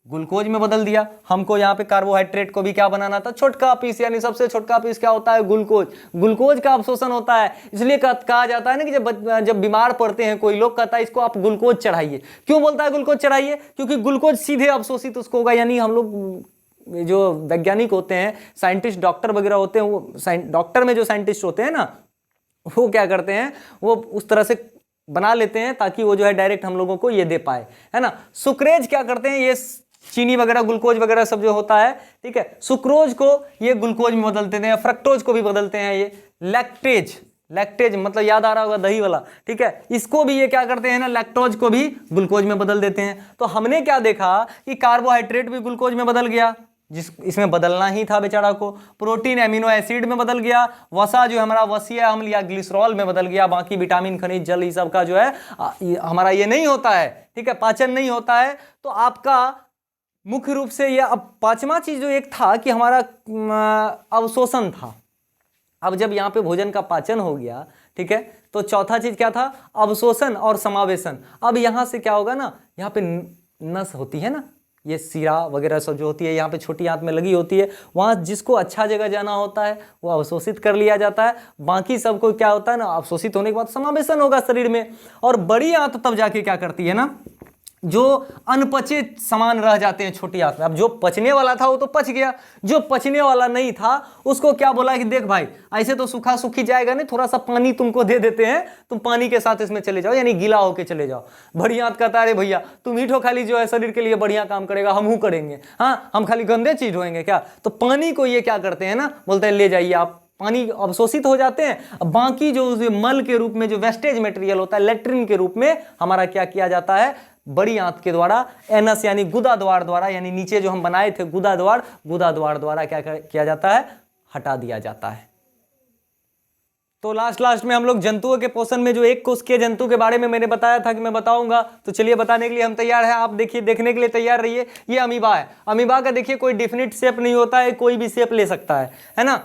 ग्लूकोज में बदल दिया। हमको यहाँ पे कार्बोहाइड्रेट को भी क्या बनाना था? छोटका पीस, यानी सबसे छोटका पीस क्या होता है? ग्लूकोज। ग्लूकोज का अवशोषण होता है, इसलिए कहा जाता है ना कि जब बीमार पड़ते हैं कोई लोग, कहता है इसको आप ग्लूकोज चढ़ाइए। क्यों बोलता है ग्लूकोज चढ़ाइए? क्योंकि ग्लूकोज सीधे अवशोषित उसको होगा। यानी हम लोग जो वैज्ञानिक होते हैं, साइंटिस्ट, डॉक्टर वगैरह होते हैं, वो डॉक्टर में जो साइंटिस्ट होते हैं ना, वो क्या करते हैं, वो उस तरह से बना लेते हैं ताकि वो जो है डायरेक्ट हम लोगों को ये दे पाए, है ना। सुक्रेज क्या करते हैं? ये चीनी वगैरह, ग्लूकोज वगैरह सब जो होता है, ठीक है, सुक्रोज को ये ग्लूकोज में बदल देते हैं, फ्रक्टोज को भी बदलते हैं ये। लैक्टेज मतलब याद आ रहा होगा दही वाला, ठीक है, इसको भी ये क्या करते हैं ना, लैक्टोज को भी ग्लूकोज में बदल देते हैं। तो हमने क्या देखा कि कार्बोहाइड्रेट भी ग्लूकोज में बदल गया, इसमें बदलना ही था बेचारा को। प्रोटीन एमिनो एसिड में बदल गया। वसा जो हमारा वसीय अम्ल या ग्लिसरॉल में बदल गया। बाकी विटामिन, खनिज, जल, ये सब का जो है हमारा ये नहीं होता है, ठीक है, पाचन नहीं होता है। तो आपका मुख्य रूप से ये, अब 5वां चीज जो एक था कि हमारा अवशोषण था। अब जब यहाँ पे भोजन का पाचन हो गया, ठीक है, तो चौथा चीज क्या था? अवशोषण और समावेशन। अब यहाँ से क्या होगा ना, यहाँ पे नस होती है ना, ये सीरा वगैरह सब जो होती है यहाँ पे छोटी आंत में लगी होती है, वहाँ जिसको अच्छा जगह जाना होता है वो अवशोषित कर लिया जाता है। बाकी सबको क्या होता है ना, अवशोषित होने के बाद समावेशन होगा शरीर में। और बड़ी आंत तब जाके क्या करती है ना, जो अनपचे सामान रह जाते हैं छोटी आंत में। अब जो पचने वाला था वो तो पच गया, जो पचने वाला नहीं था उसको क्या बोला कि देख भाई, ऐसे तो सूखा सूखी जाएगा नहीं, थोड़ा सा पानी तुमको दे देते हैं, तुम पानी के साथ इसमें चले जाओ, यानी गीला होके चले जाओ। बड़ी आंत कहता है अरे भैया तुम हीठो खाली जो है शरीर के लिए बढ़िया काम करेगा, हम करेंगे, हाँ हम खाली गंदे चीज होएंगे क्या? तो पानी को ये क्या करते हैं ना, बोलते हैं ले जाइए आप, पानी अवशोषित हो जाते हैं। बाकी जो मल के रूप में जो वेस्टेज मटेरियल होता है, लेट्रिन के रूप में हमारा क्या किया जाता है, बड़ी आंत के द्वारा, एनस यानी गुदा द्वार द्वारा, यानी नीचे जो हम बनाए थे गुदा द्वार द्वारा क्या किया जाता है, हटा दिया जाता है। तो लास्ट में हम लोग जंतुओं के पोषण में जो एक कोशिकीय जंतु के बारे में मैंने बताया था कि मैं बताऊंगा, तो चलिए बताने के लिए हम तैयार हैं। आप देखिए, देखने के लिए तैयार रहिए। ये अमीबा है। अमीबा का देखिए कोई डिफिनिट शेप नहीं होता है, कोई भी शेप ले सकता है ना।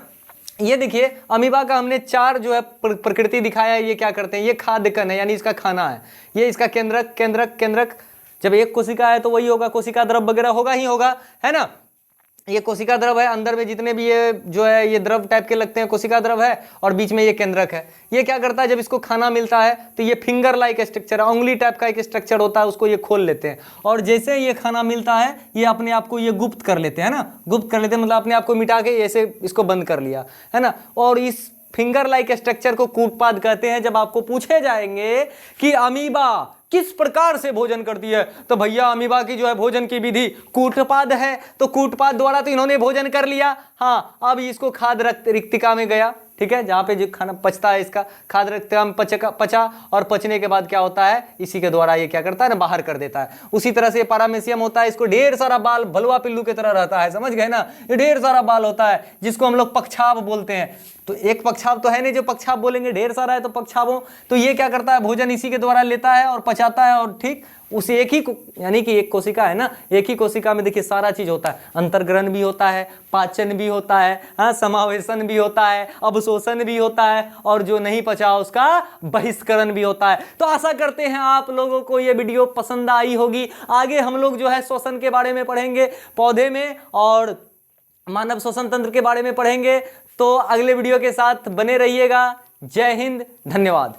ये देखिए अमीबा का हमने 4 जो है प्रकृति दिखाया है। ये क्या करते हैं, ये खाद्य कण है, यानी इसका खाना है। ये इसका केंद्रक केंद्रक केंद्रक, जब एक कोशिका है तो वही होगा, कोशिका द्रव वगैरह होगा ही होगा, है ना। ये कोशिका द्रव है, अंदर में जितने भी ये जो है ये द्रव टाइप के लगते हैं कोशिका द्रव है, और बीच में ये केंद्रक है। ये क्या करता है, जब इसको खाना मिलता है तो ये फिंगर लाइक स्ट्रक्चर, उंगली टाइप का एक स्ट्रक्चर होता है, उसको ये खोल लेते हैं, और जैसे ये खाना मिलता है ये अपने आप को ये गुप्त कर लेते हैं ना, गुप्त कर लेते हैं मतलब अपने आप को मिटा के ऐसे इसको बंद कर लिया, है ना। और इस फिंगर लाइक स्ट्रक्चर को कूटपाद कहते हैं। जब आपको पूछे जाएंगे कि अमीबा किस प्रकार से भोजन करती है, तो भैया अमीबा की जो है भोजन की विधि कूटपाद है, तो कूटपाद द्वारा तो इन्होंने भोजन कर लिया। हाँ, अब इसको खाद्य रिक्तिका में गया, ठीक है, जहाँ पे जो खाना पचता है इसका खाद्य रिक्तिका में पचा, और पचने के बाद क्या होता है, इसी के द्वारा ये क्या करता है ना, बाहर कर देता है। उसी तरह से पारामेशियम होता है, इसको ढेर सारा बाल भलवा पिल्लू की तरह रहता है, समझ गए ना, ये ढेर सारा बाल होता है जिसको हम लोग पक्षाव बोलते हैं। तो एक पक्षाव तो है नहीं जो पक्षाव बोलेंगे, ढेर सारा है तो पक्षावों। तो ये क्या करता है, भोजन इसी के द्वारा लेता है और पचाता है, और ठीक उसे एक ही यानी कि एक कोशिका है ना, एक ही कोशिका में देखिए सारा चीज होता है, अंतर्ग्रहण भी होता है, पाचन भी होता है, हाँ, समावेशन भी होता है, अवशोषण भी होता है, और जो नहीं पचा उसका बहिष्करण भी होता है। तो आशा करते हैं आप लोगों को ये वीडियो पसंद आई होगी। आगे हम लोग जो है श्वसन के बारे में पढ़ेंगे पौधे में, और मानव श्वसन तंत्र के बारे में पढ़ेंगे। तो अगले वीडियो के साथ बने रहिएगा। जय हिंद, धन्यवाद।